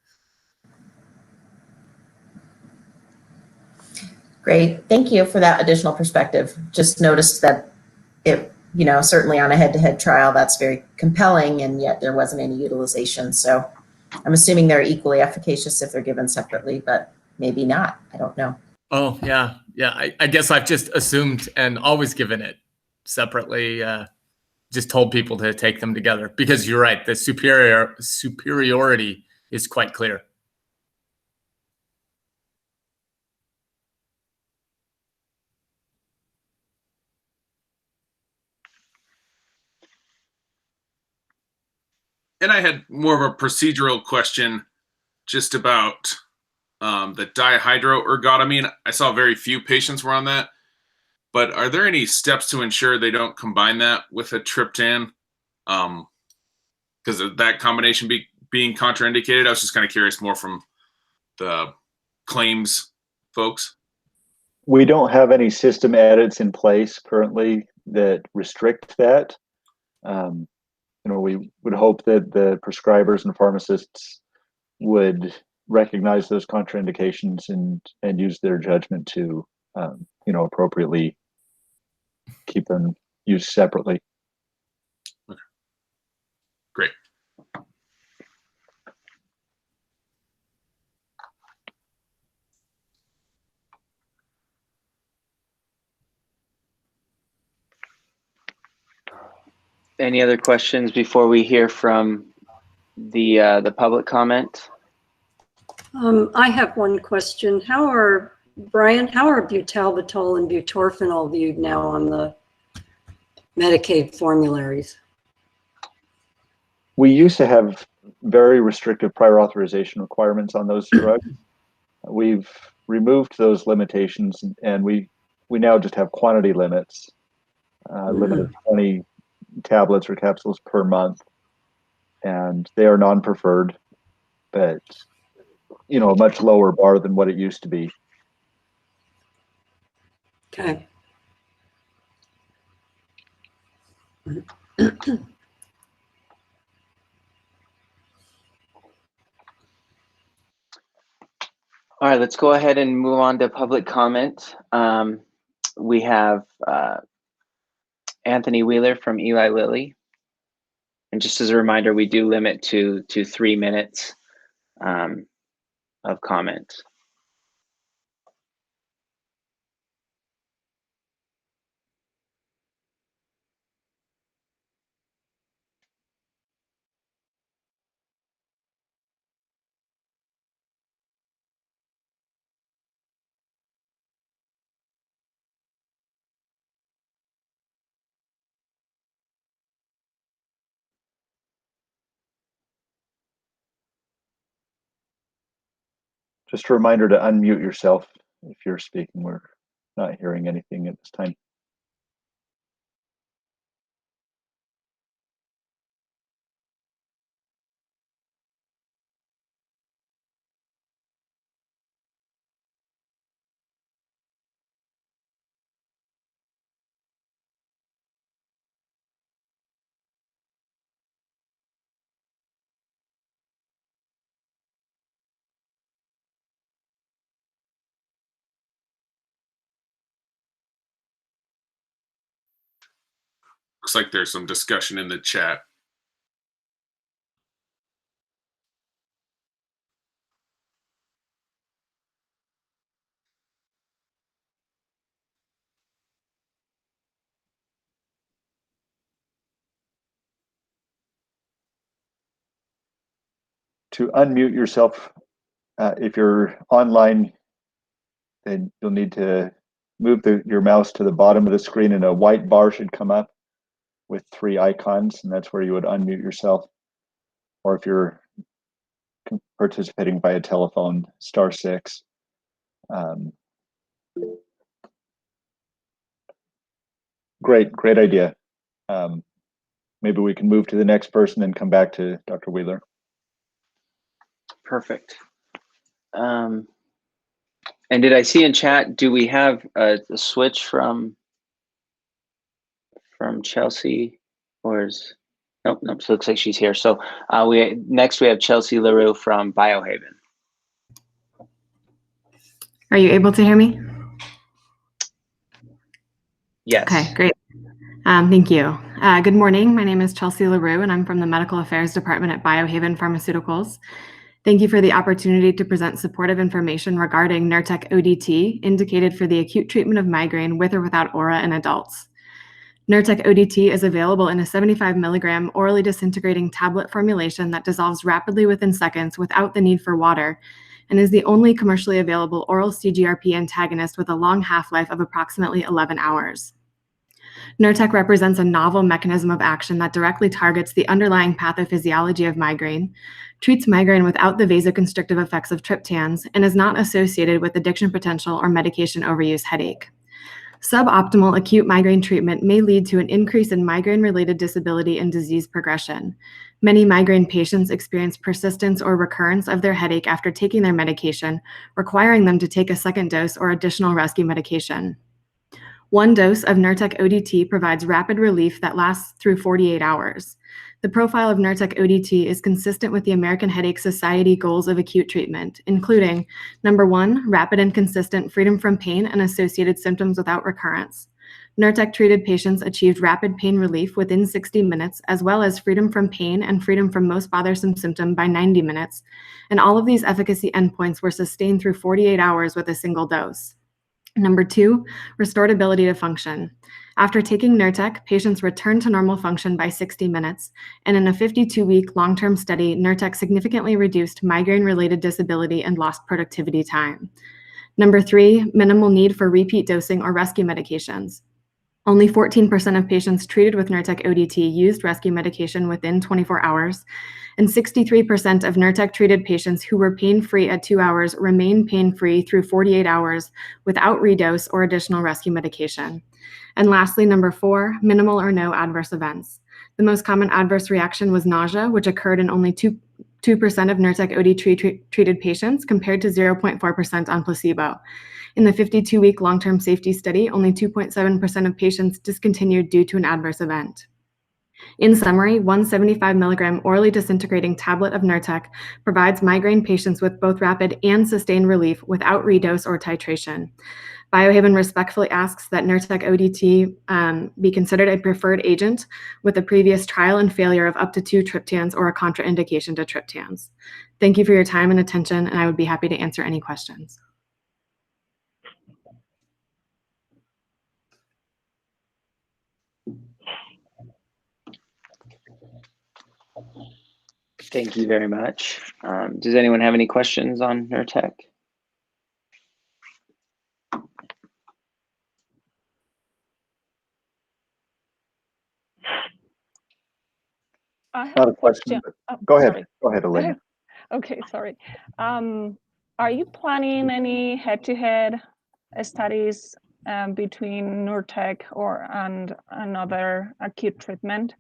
Great. Thank you for that additional perspective. Just noticed that it, certainly on a head-to-head trial, that's very compelling, and yet there wasn't any utilization. So I'm assuming they're equally efficacious if they're given separately, but maybe not. I don't know. Oh, yeah. Yeah. I guess I've just assumed and always given it separately, just told people to take them together because you're right. The superiority is quite clear. And I had more of a procedural question just about the dihydroergotamine. I saw very few patients were on that, but are there any steps to ensure they don't combine that with a triptan? Because of that combination being contraindicated. I was just kind of curious more from the claims folks. We don't have any system edits in place currently that restrict that. We would hope that the prescribers and pharmacists would recognize those contraindications and use their judgment to, appropriately keep them used separately. Okay. Great. Any other questions before we hear from the public comment? I have one question. Brian, how are butalbital and butorphanol viewed now on the Medicaid formularies? We used to have very restrictive prior authorization requirements on those drugs. We've removed those limitations, and we now just have quantity limits, limit of 20 tablets or capsules per month, and they are non-preferred, but a much lower bar than what it used to be. Okay. All right, let's go ahead and move on to public comment. We have Anthony Wheeler from Eli Lilly. And just as a reminder, we do limit to 3 minutes of comment. Just a reminder to unmute yourself if you're speaking. We're not hearing anything at this time. Looks like there's some discussion in the chat. To unmute yourself, if you're online, then you'll need to move your mouse to the bottom of the screen, and a white bar should come up with 3 icons, and that's where you would unmute yourself. Or if you're participating by a telephone, *6. Great idea. Maybe we can move to the next person and come back to Dr. Wheeler. Perfect. And did I see in chat, do we have a switch from Chelsea, or is, nope, so it looks like she's here. So next we have Chelsea LaRue from Biohaven. Are you able to hear me? Yes. Okay, great. Thank you. Good morning. My name is Chelsea LaRue, and I'm from the Medical Affairs Department at Biohaven Pharmaceuticals. Thank you for the opportunity to present supportive information regarding Nurtec ODT, indicated for the acute treatment of migraine with or without aura in adults. Nurtec ODT is available in a 75 milligram orally disintegrating tablet formulation that dissolves rapidly within seconds without the need for water, and is the only commercially available oral CGRP antagonist with a long half-life of approximately 11 hours. Nurtec represents a novel mechanism of action that directly targets the underlying pathophysiology of migraine, treats migraine without the vasoconstrictive effects of triptans, and is not associated with addiction potential or medication overuse headache. Suboptimal acute migraine treatment may lead to an increase in migraine-related disability and disease progression. Many migraine patients experience persistence or recurrence of their headache after taking their medication, requiring them to take a second dose or additional rescue medication. 1 dose of Nurtec ODT provides rapid relief that lasts through 48 hours. The profile of Nurtec ODT is consistent with the American Headache Society goals of acute treatment, including, number 1, rapid and consistent freedom from pain and associated symptoms without recurrence. Nurtec-treated patients achieved rapid pain relief within 60 minutes, as well as freedom from pain and freedom from most bothersome symptom by 90 minutes, and all of these efficacy endpoints were sustained through 48 hours with a single dose. Number 2, restored ability to function. After taking Nurtec, patients returned to normal function by 60 minutes, and in a 52-week long-term study, Nurtec significantly reduced migraine-related disability and lost productivity time. Number 3, minimal need for repeat dosing or rescue medications. Only 14% of patients treated with Nurtec ODT used rescue medication within 24 hours, and 63% of Nurtec-treated patients who were pain-free at 2 hours remained pain-free through 48 hours without redose or additional rescue medication. And lastly, number 4, minimal or no adverse events. The most common adverse reaction was nausea, which occurred in only 2% of Nurtec ODT-treated patients compared to 0.4% on placebo. In the 52-week long-term safety study, only 2.7% of patients discontinued due to an adverse event. In summary, 175 milligram orally disintegrating tablet of Nurtec provides migraine patients with both rapid and sustained relief without redose or titration. Biohaven respectfully asks that Nurtec ODT be considered a preferred agent with a previous trial and failure of up to 2 triptans or a contraindication to triptans. Thank you for your time and attention, and I would be happy to answer any questions. Thank you very much. Does anyone have any questions on Nurtec? I have Not a a question, question. but go ahead. Sorry. Go ahead, Elena. Okay, sorry. Are you planning any head-to-head studies between Nurtec and another acute treatment?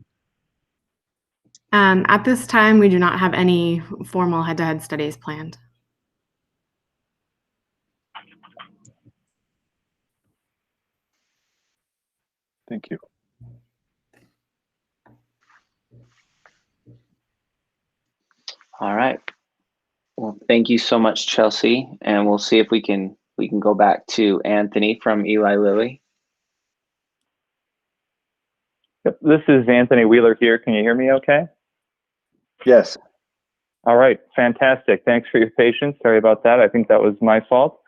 At this time, we do not have any formal head-to-head studies planned. Thank you. All right. Well, thank you so much, Chelsea, and we'll see if we can go back to Anthony from Eli Lilly. Yep, this is Anthony Wheeler here. Can you hear me okay? Yes. All right, fantastic. Thanks for your patience. Sorry about that. I think that was my fault.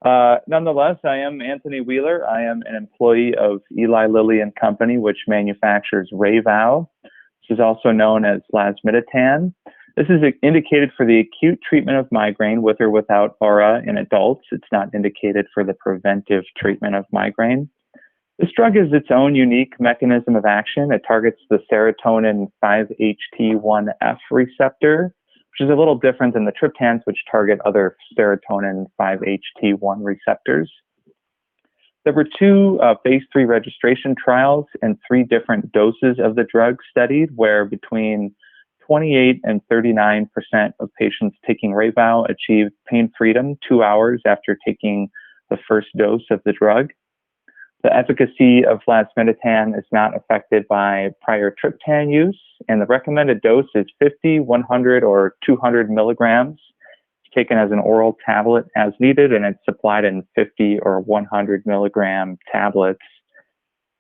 Nonetheless, I am Anthony Wheeler. I am an employee of Eli Lilly and Company, which manufactures Rayvow, which is also known as lasmiditan. This is indicated for the acute treatment of migraine with or without aura in adults. It's not indicated for the preventive treatment of migraine. This drug is its own unique mechanism of action. It targets the serotonin 5-HT1F receptor, which is a little different than the triptans, which target other serotonin 5-HT1 receptors. There were 2 phase 3 registration trials and 3 different doses of the drug studied, where between 28 and 39% of patients taking Rayvow achieved pain freedom 2 hours after taking the first dose of the drug. The efficacy of lasmiditan is not affected by prior triptan use, and the recommended dose is 50, 100, or 200 milligrams. It's taken as an oral tablet as needed, and it's supplied in 50 or 100 milligram tablets.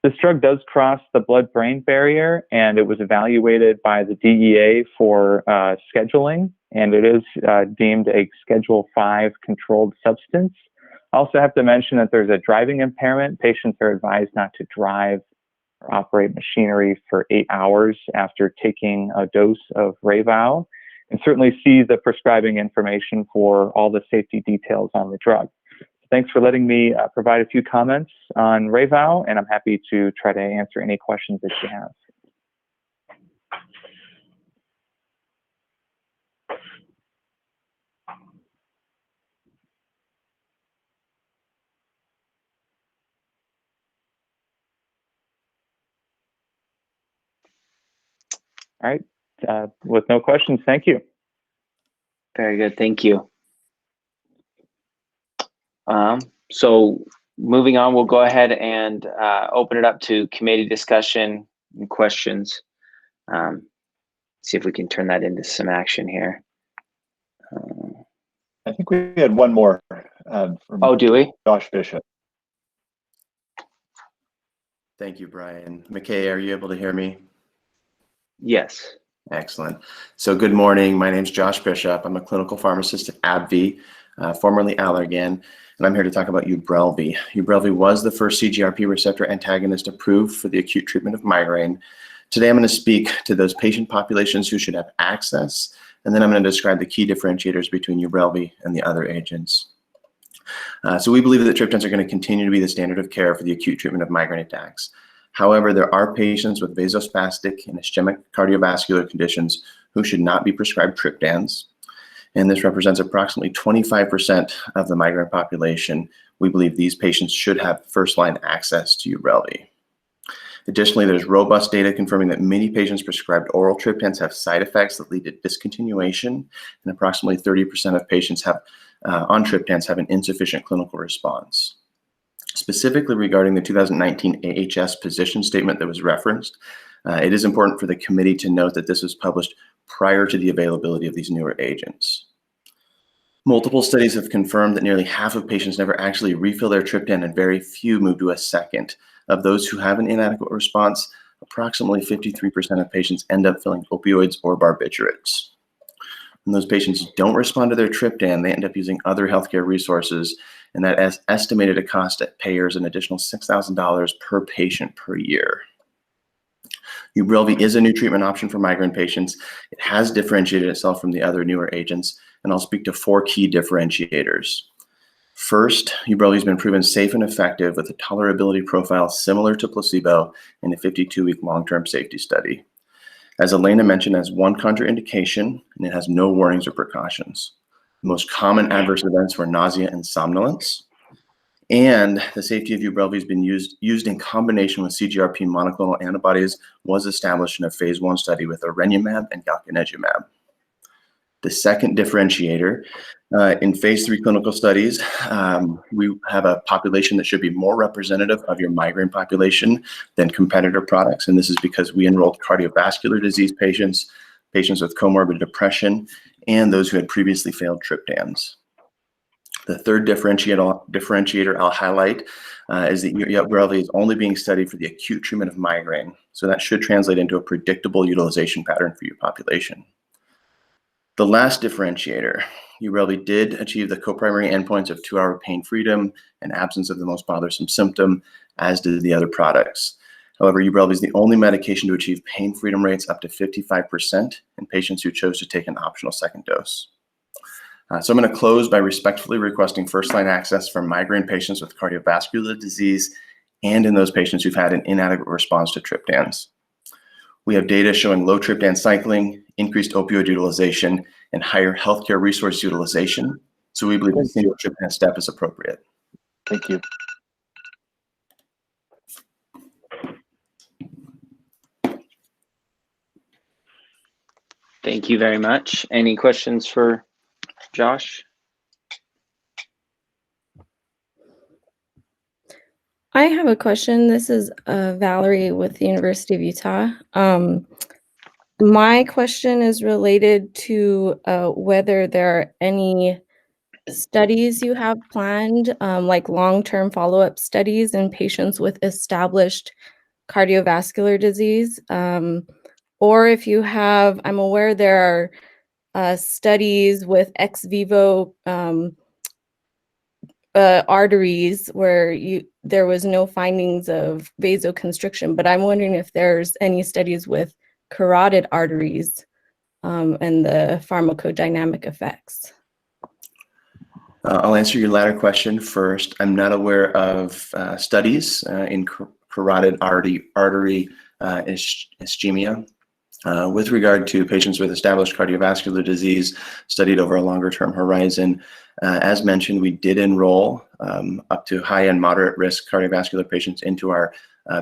This drug does cross the blood-brain barrier, and it was evaluated by the DEA for scheduling, and it is deemed a Schedule 5 controlled substance. I also have to mention that there's a driving impairment. Patients are advised not to drive or operate machinery for 8 hours after taking a dose of Rayvow, and certainly see the prescribing information for all the safety details on the drug. Thanks for letting me provide a few comments on Rayvow, and I'm happy to try to answer any questions that you have. All right, with no questions, thank you. Very good, thank you. So moving on, we'll go ahead and open it up to committee discussion and questions. See if we can turn that into some action here. I think we had one more. Oh, do we? Josh Bishop. Thank you, Brian. McKay, are you able to hear me? Yes. Excellent. So good morning. My name is Josh Bishop. I'm a clinical pharmacist at AbbVie, formerly Allergan, and I'm here to talk about Ubrelvy. Ubrelvy was the first CGRP receptor antagonist approved for the acute treatment of migraine. Today, I'm going to speak to those patient populations who should have access, and then I'm going to describe the key differentiators between Ubrelvy and the other agents. So we believe that triptans are going to continue to be the standard of care for the acute treatment of migraine attacks. However, there are patients with vasospastic and ischemic cardiovascular conditions who should not be prescribed triptans, and this represents approximately 25% of the migraine population. We believe these patients should have first-line access to Ubrelvy. Additionally, there's robust data confirming that many patients prescribed oral triptans have side effects that lead to discontinuation, and approximately 30% of patients have on triptans have an insufficient clinical response. Specifically regarding the 2019 AHS position statement that was referenced, it is important for the committee to note that this was published prior to the availability of these newer agents. Multiple studies have confirmed that nearly half of patients never actually refill their triptan and very few move to a second. Of those who have an inadequate response, approximately 53% of patients end up filling opioids or barbiturates. When those patients don't respond to their triptan, they end up using other healthcare resources, and that has estimated a cost at payers an additional $6,000 per patient per year. Ubrelvy is a new treatment option for migraine patients. It has differentiated itself from the other newer agents, and I'll speak to 4 key differentiators. First, Ubrelvy has been proven safe and effective with a tolerability profile similar to placebo in a 52-week long-term safety study. As Elena mentioned, it has 1 contraindication, and it has no warnings or precautions. The most common adverse events were nausea and somnolence. And the safety of Ubrelvy has been used in combination with CGRP monoclonal antibodies, was established in a phase 1 study with arenyumab and galcanezumab. The second differentiator, in phase 3 clinical studies, we have a population that should be more representative of your migraine population than competitor products. And this is because we enrolled cardiovascular disease patients, patients with comorbid depression, and those who had previously failed triptans. The third differentiator I'll highlight is that Ubrelvy is only being studied for the acute treatment of migraine. So that should translate into a predictable utilization pattern for your population. The last differentiator, Ubrelvy did achieve the co-primary endpoints of 2-hour pain freedom and absence of the most bothersome symptom, as did the other products. However, Ubrelvy is the only medication to achieve pain freedom rates up to 55% in patients who chose to take an optional second dose. So I'm going to close by respectfully requesting first-line access for migraine patients with cardiovascular disease and in those patients who've had an inadequate response to triptans. We have data showing low triptan cycling, increased opioid utilization, and higher healthcare resource utilization. So we believe a single triptan step is appropriate. Thank you. Thank you very much. Any questions for Josh? I have a question. This is Valerie with the University of Utah. My question is related to whether there are any studies you have planned, like long-term follow-up studies in patients with established cardiovascular disease. Or if you have, I'm aware there are studies with ex vivo arteries where there was no findings of vasoconstriction, but I'm wondering if there's any studies with carotid arteries and the pharmacodynamic effects. I'll answer your latter question first. I'm not aware of studies in carotid artery ischemia. With regard to patients with established cardiovascular disease studied over a longer term horizon, as mentioned, we did enroll up to high and moderate risk cardiovascular patients into our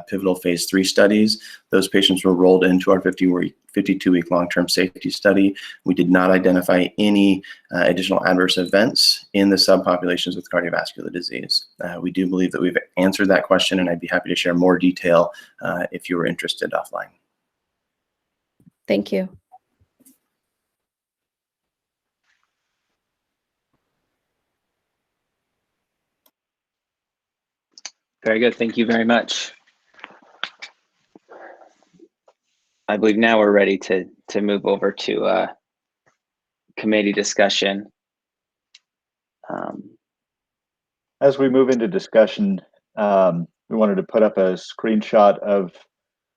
pivotal phase 3 studies. Those patients were rolled into our 52-week long-term safety study. We did not identify any additional adverse events in the subpopulations with cardiovascular disease. We do believe that we've answered that question, and I'd be happy to share more detail if you were interested offline. Thank you. Very good. Thank you very much. I believe now we're ready to move over to committee discussion. As we move into discussion, we wanted to put up a screenshot of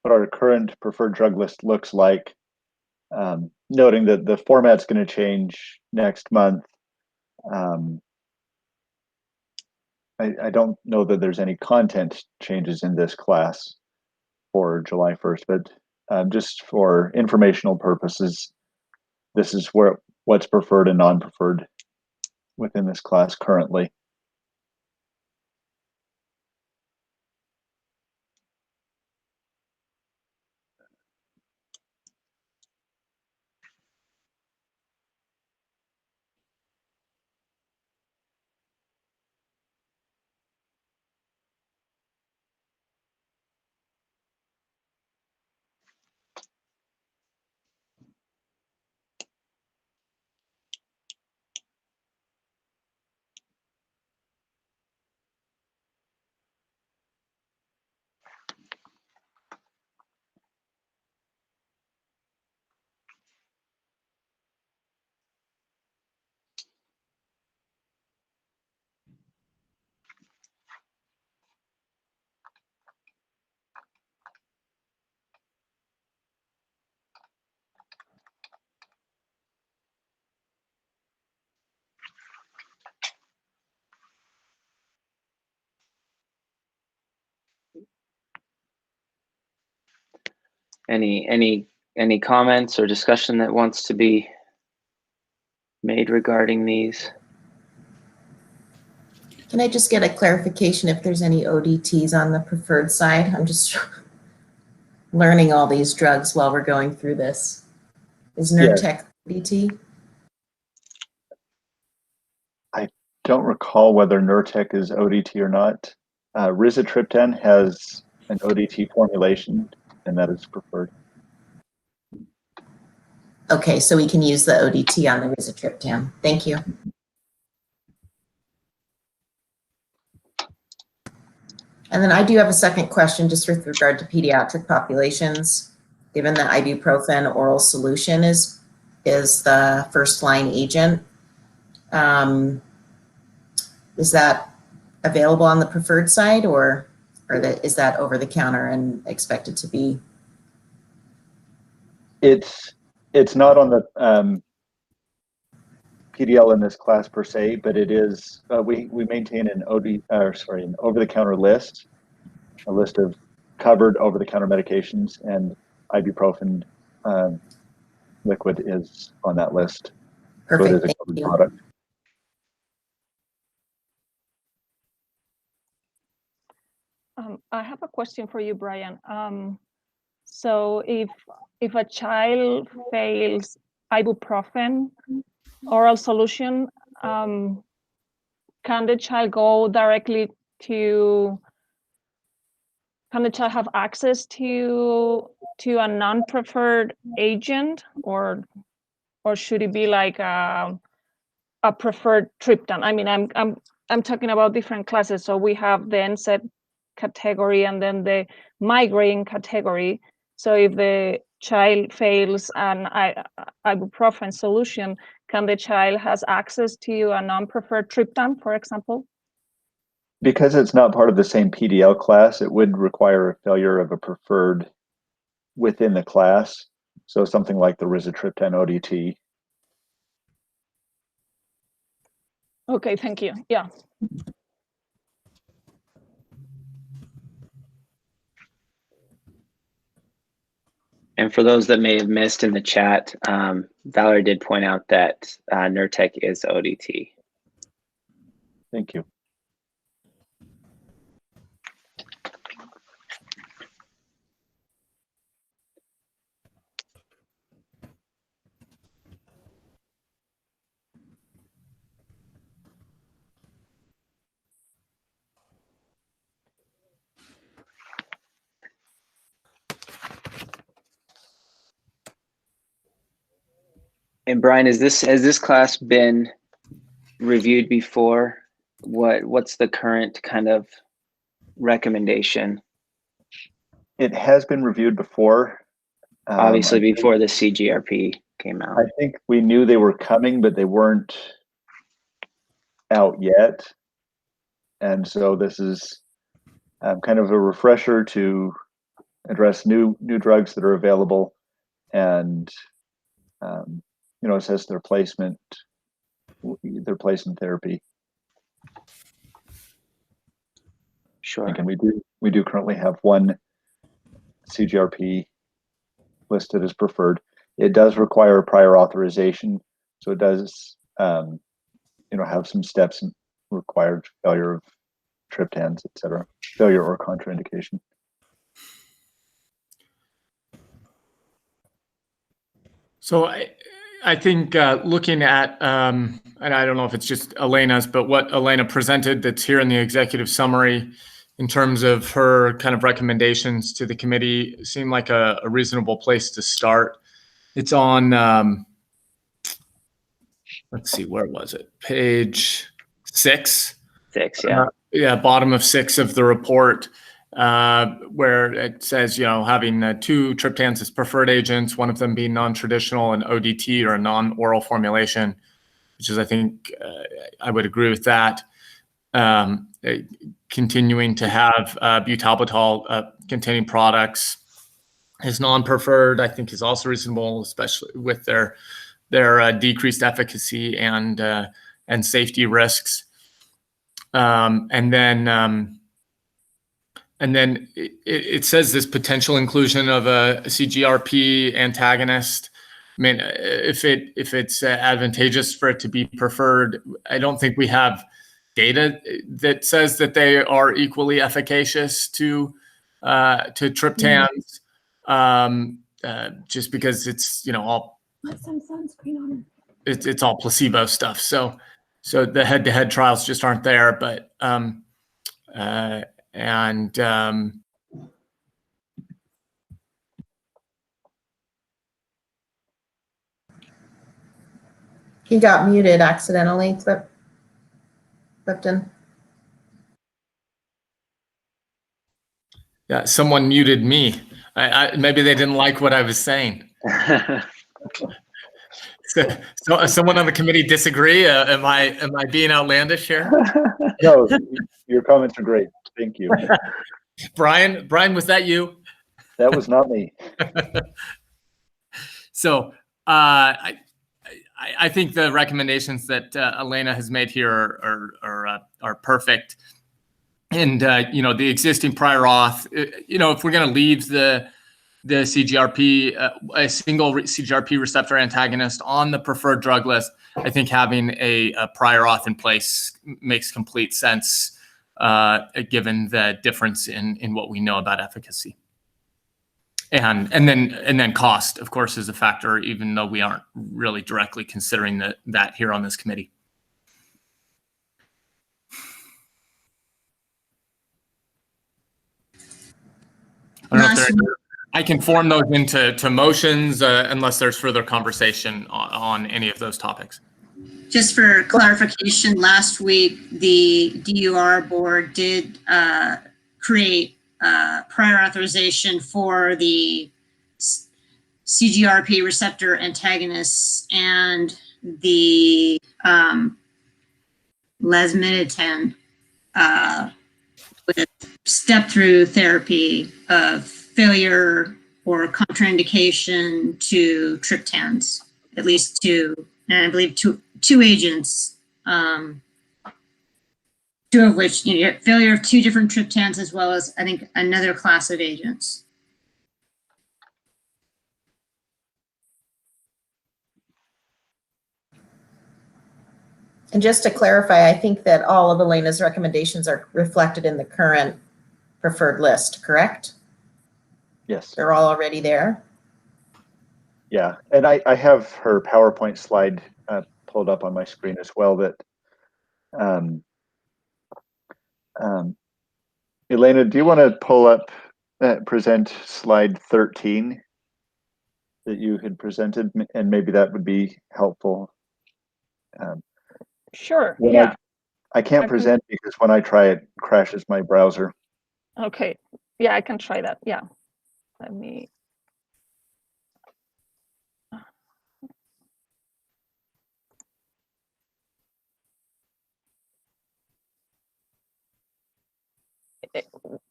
what our current preferred drug list looks like, noting that the format's going to change next month. I don't know that there's any content changes in this class for July 1st, but just for informational purposes, this is what's preferred and non-preferred within this class currently. Any comments or discussion that wants to be made regarding these? Can I just get a clarification if there's any ODTs on the preferred side? I'm just learning all these drugs while we're going through this. Is Nurtec ODT? I don't recall whether Nurtec is ODT or not. Rizatriptan has an ODT formulation, and that is preferred. Okay, so we can use the ODT on the rizatriptan. Thank you. And then I do have a second question just with regard to pediatric populations. Given that ibuprofen oral solution is the first line agent, is that available on the preferred side, or is that over the counter and expected to be? It's not on the PDL in this class per se, but it is. We maintain an an over-the-counter list, a list of covered over-the-counter medications, and ibuprofen liquid is on that list. Perfect. So it is a covered product. I have a question for you, Brian. So if a child fails ibuprofen oral solution, can the child go directly to? Can the child have access to a non-preferred agent, or should it be like a preferred triptan? I mean, I'm talking about different classes. So we have the NSAID category and then the migraine category. So if the child fails an ibuprofen solution, can the child has access to a non-preferred triptan, for example? Because it's not part of the same PDL class, it would require a failure of a preferred within the class. So something like the rizatriptan ODT. Okay, thank you. Yeah. And for those that may have missed in the chat, Valerie did point out that Nurtec is ODT. Thank you. And Brian, has this class been reviewed before? What's the current kind of recommendation? It has been reviewed before. Obviously, before the CGRP came out. I think we knew they were coming, but they weren't out yet. And so this is kind of a refresher to address new drugs that are available and assess their placement therapy. Sure. And we do currently have one CGRP listed as preferred. It does require a prior authorization, so it does have some steps required, failure of triptans, etc., failure or contraindication. So I think looking at, and I don't know if it's just Elena's, but what Elena presented that's here in the executive summary in terms of her kind of recommendations to the committee seemed like a reasonable place to start. It's on, let's see, where was it? Page 6. 6, yeah. Yeah, bottom of 6 of the report. Where it says, having 2 triptans as preferred agents, one of them being non-traditional, and ODT or a non-oral formulation, which is, I think, I would agree with that. Continuing to have butalbital containing products as non-preferred, I think, is also reasonable, especially with their decreased efficacy and safety risks. And then it says this potential inclusion of a CGRP antagonist. I mean, if it's advantageous for it to be preferred, I don't think we have data that says that they are equally efficaous to triptans. Just because it's all Put some sunscreen on. It's all placebo stuff. So the head-to-head trials just aren't there. But He got muted accidentally, Clifton. Yeah, someone muted me. Maybe they didn't like what I was saying. So someone on the committee disagree? Am I being outlandish here? No, your comments are great. Thank you. Brian, was that you? That was not me. So I think the recommendations that Elena has made here are perfect. And the existing prior auth, if we're going to leave the CGRP, a single CGRP receptor antagonist on the preferred drug list, I think having a prior auth in place makes complete sense, given the difference in what we know about efficacy. And then cost, of course, is a factor, even though we aren't really directly considering that here on this committee. I can form those into motions unless there's further conversation on any of those topics. Just for clarification, last week the DUR board did create prior authorization for the CGRP receptor antagonists and the lasmiditan with step-through therapy of failure or contraindication to triptans, at least two, and I believe two agents, two of which, failure of two different triptans as well as, I think, another class of agents. And just to clarify, I think that all of Elena's recommendations are reflected in the current preferred list, correct? Yes. They're all already there? Yeah, and I have her PowerPoint slide pulled up on my screen as well that Elena, do you want to pull up, present slide 13 that you had presented, and maybe that would be helpful. Sure, yeah. I can't present because when I try it crashes my browser. Okay, yeah, I can try that, yeah. Let me.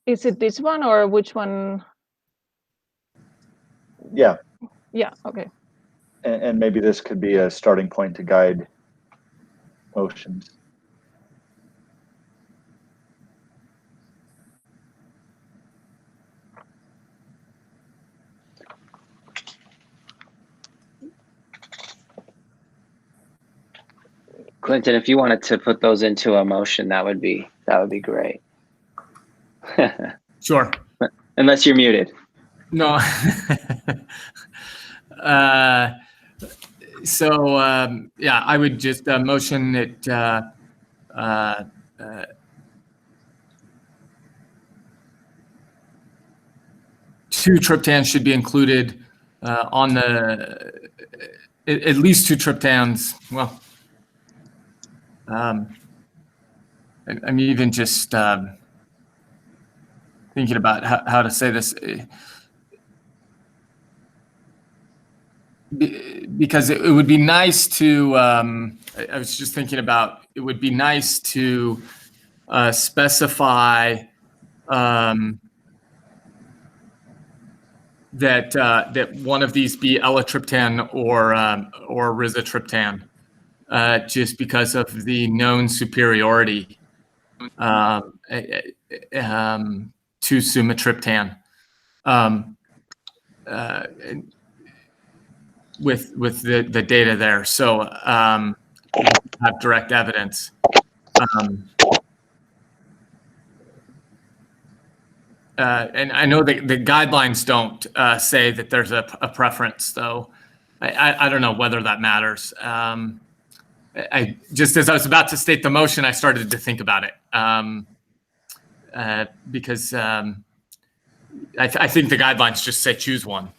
Is it this one or which one? Yeah. Yeah, okay. And maybe this could be a starting point to guide motions. Clinton, if you wanted to put those into a motion, that would be great. Sure. Unless you're muted. No. Yeah, I would just motion that two triptans should be included on the, at least two triptans. Well, I'm even just thinking about how to say this. Because it would be nice to, I was just thinking about, it would be nice to specify that one of these be elatriptan or rizatriptan, just because of the known superiority to sumatriptan. With the data there, so have direct evidence. And I know that the guidelines don't say that there's a preference, though. I don't know whether that matters. I just, as I was about to state the motion, I started to think about it because I think the guidelines just say choose one.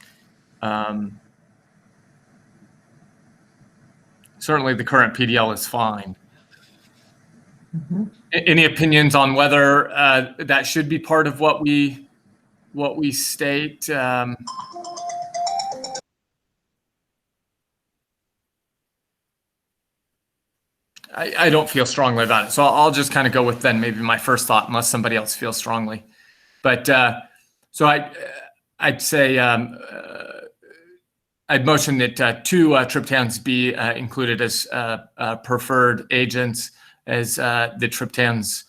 Certainly the current PDL is fine. Mm-hmm. Any opinions on whether that should be part of what we what we state. I don't feel strongly about it. So I'll just kind of go with then maybe my first thought, unless somebody else feels strongly. But so I'd say I'd motion that 2 triptans be included as preferred agents, as the triptans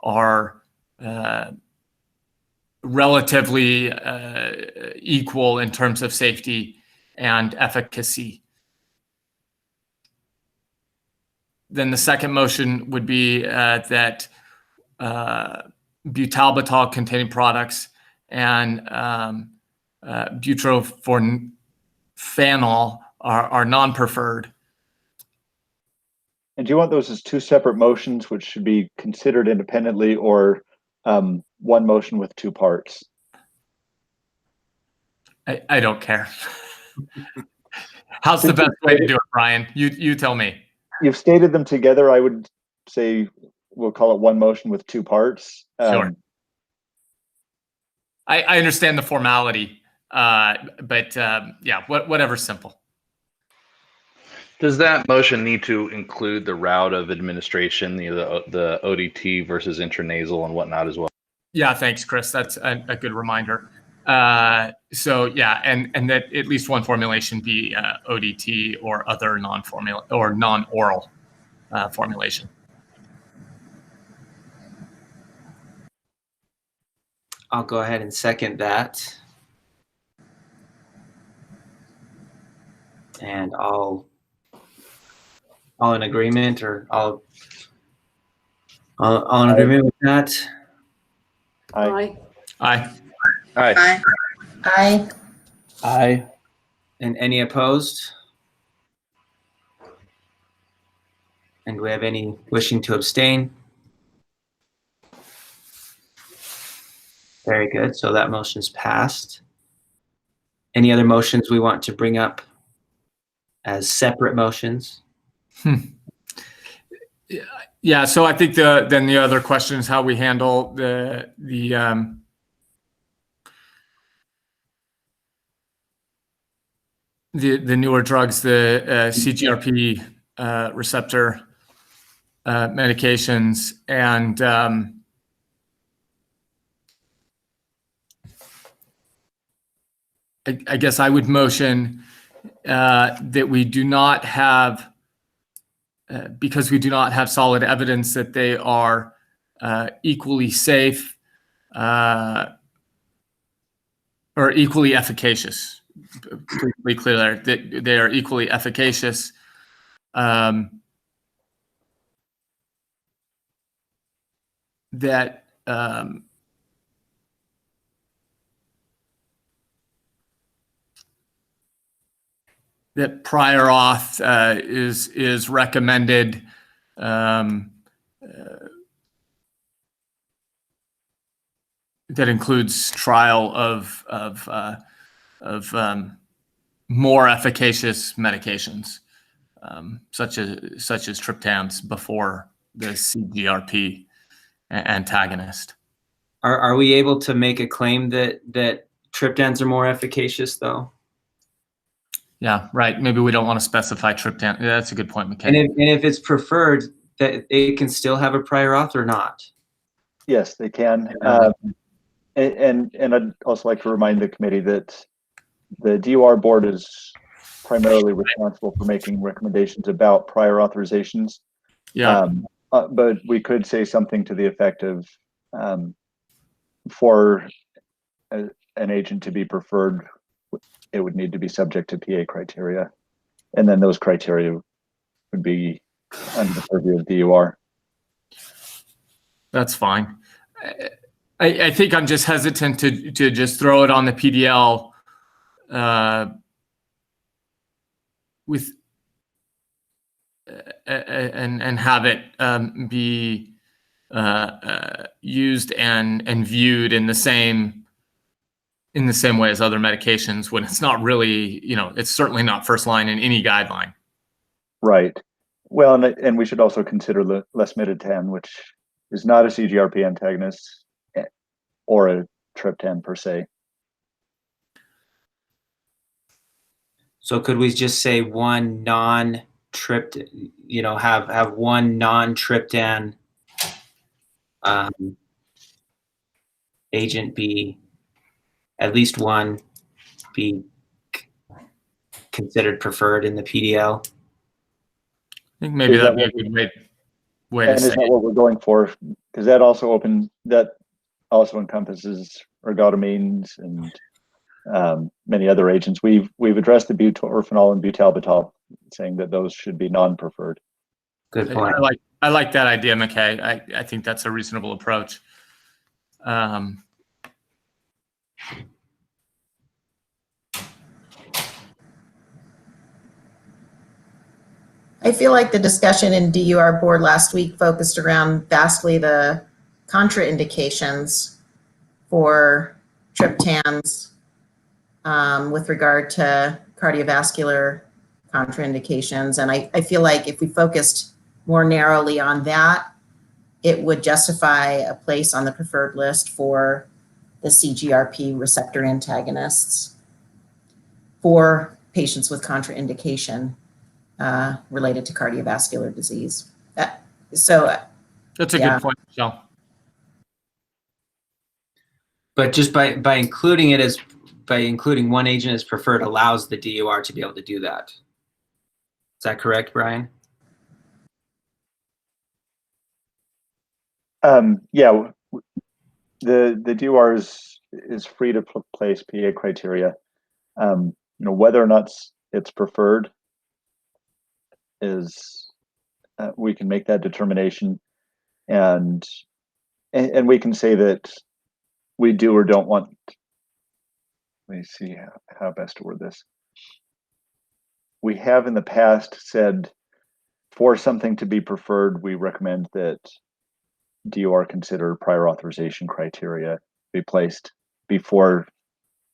are relatively equal in terms of safety and efficacy. Then the second motion would be that butalbital containing products and butyrophenol are non-preferred. And do you want those as 2 separate motions, which should be considered independently, or one motion with 2 parts? I don't care. How's the best way to do it, Brian? You tell me. You've stated them together. I would say we'll call it one motion with 2 parts. Sure. I understand the formality, but yeah, whatever's simple. Does that motion need to include the route of administration, the ODT versus intranasal and whatnot as well? Yeah, thanks, Chris. That's a good reminder. So yeah, and that at least one formulation be ODT or other non-oral formulation. I'll go ahead and second that. And all in agreement, or all in agreement with that? Aye. Aye. Aye. Aye. Aye. And any opposed? And do we have any wishing to abstain? Very good. So that motion's passed. Any other motions we want to bring up as separate motions? Yeah. So I think then the other question is how we handle the newer drugs, the CGRP receptor medications, and I guess I would motion that we do not have, because we do not have solid evidence that they are equally safe or equally efficacious. Please be clear there that they are equally efficacious. That that prior auth is recommended that includes trial of more efficacious medications, such as triptans before the CGRP antagonist. Are we able to make a claim that triptans are more efficacious, though? Yeah, right. Maybe we don't want to specify triptan. Yeah, that's a good point, McKenna. And if it's preferred, that it can still have a prior auth or not? Yes, they can. And I'd also like to remind the committee that the DOR board is primarily responsible for making recommendations about prior authorizations. Yeah. But we could say something to the effect of for an agent to be preferred, it would need to be subject to PA criteria. And then those criteria would be under the purview of DOR. That's fine. I think I'm just hesitant to just throw it on the PDL with and have it be used and viewed in the same way as other medications, when it's not really, it's certainly not first line in any guideline. Right. Well, and we should also consider lasmiditan, which is not a CGRP antagonist or a triptan per se. So could we just say one non-triptan, have one non-triptan agent be, at least one be considered preferred in the PDL? I think maybe Is that'd that be a good way And to is say that it. what we're going for? Because that also encompasses ergotamines and many other agents. We've addressed the butorphanol and butalbital, saying that those should be non-preferred. Good point. I like that idea, McKay. I think that's a reasonable approach. I feel like the discussion in DUR board last week focused around vastly the contraindications for triptans with regard to cardiovascular contraindications. And I feel like if we focused more narrowly on that, it would justify a place on the preferred list for the CGRP receptor antagonists for patients with contraindication related to cardiovascular disease. That's a good point, Michelle. But just by including it as, by including one agent as preferred allows the DUR to be able to do that. Is that correct, Brian? Yeah, the DUR is free to place PA criteria. Whether or not it's preferred is we can make that determination, and we can say that we do or don't want. Let me see how best to word this. We have in the past said for something to be preferred, we recommend that DUR consider prior authorization criteria be placed before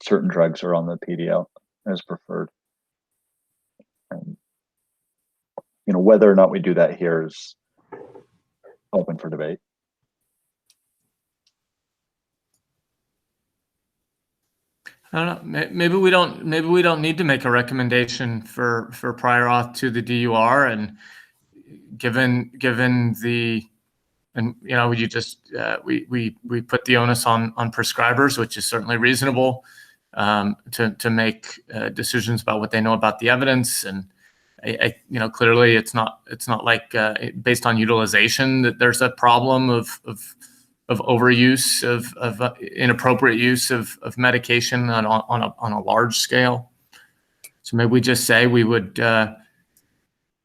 certain drugs are on the PDL as preferred. And, whether or not we do that here is open for debate. I don't know. Maybe we don't need to make a recommendation for prior auth to the DUR, and given the, and you just we put the onus on prescribers, which is certainly reasonable, to make decisions about what they know about the evidence. And I clearly it's not like based on utilization that there's a problem of overuse of inappropriate use of medication on a large scale. So maybe we just say we would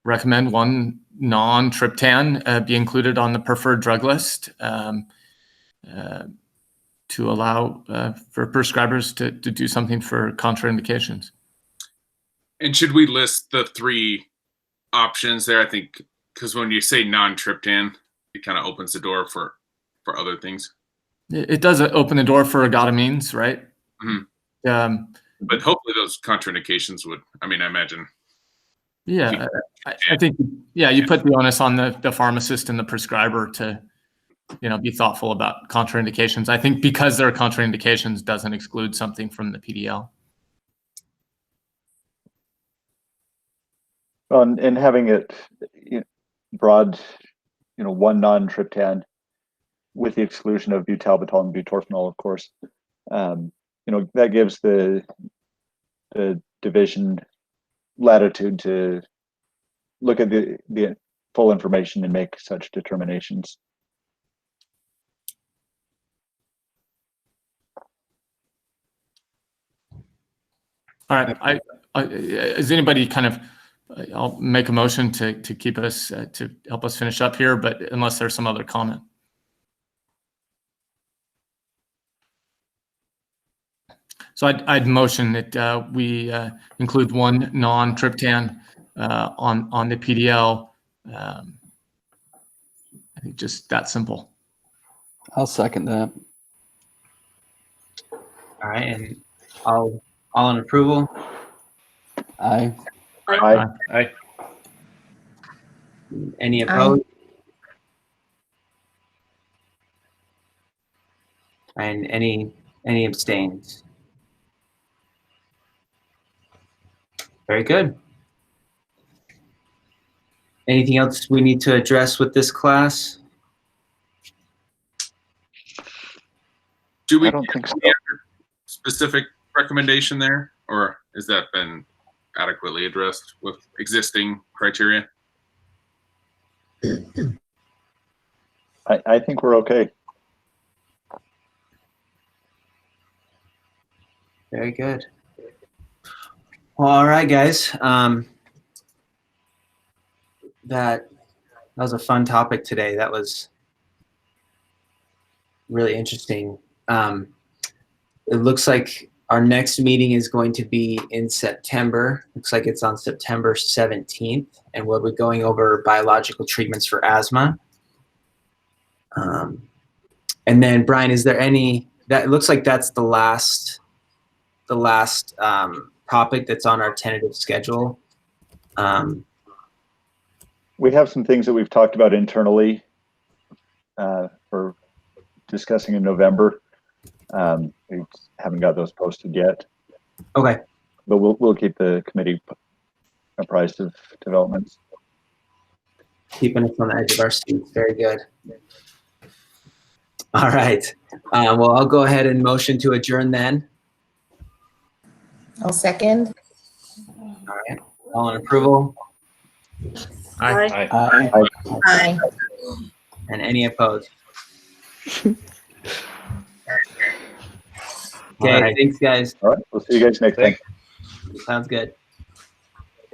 recommend one non-triptan be included on the preferred drug list to allow for prescribers to do something for contraindications. And should we list the 3 options there? I think because when you say non-triptan, it kind of opens the door for other things. It does open the door for ergotamines, right? Mm-hmm. But hopefully those contraindications would, I imagine. Yeah, I think, you put the onus on the pharmacist and the prescriber to, be thoughtful about contraindications. I think because there are contraindications doesn't exclude something from the PDL. Well, and having it broad, one non-triptan with the exclusion of butalbital and butorphanol, of course, that gives the division latitude to look at the full information and make such determinations. All right. Is anybody kind of? I'll make a motion to keep us to help us finish up here, but unless there's some other comment. So I'd motion that we include one non-triptan on the PDL. I think just that simple. I'll second that. All right, and all in approval? Aye. Aye. Aye. Any opposed? And any Any abstained? Very good. Anything else we need to address with this class? Do we I don't think so. have a specific recommendation there, or has that been adequately addressed with existing criteria? I think we're okay. Very good. Well, all right, guys. That was a fun topic today. That was really interesting. It looks like our next meeting is going to be in September. Looks like it's on September 17th, and we'll be going over biological treatments for asthma. And then, Brian, is there any, that looks like that's the last topic that's on our tentative schedule. We have some things that we've talked about internally for discussing in November. We haven't got those posted yet. Okay. But we'll keep the committee apprised of developments. Keeping us on the edge of our seats. Very good. All right. Well, I'll go ahead and motion to adjourn then. I'll second. All right. All in approval? Aye. Aye. And any opposed? Okay, All right. thanks, guys. All right, we'll see you guys next time. Sounds good.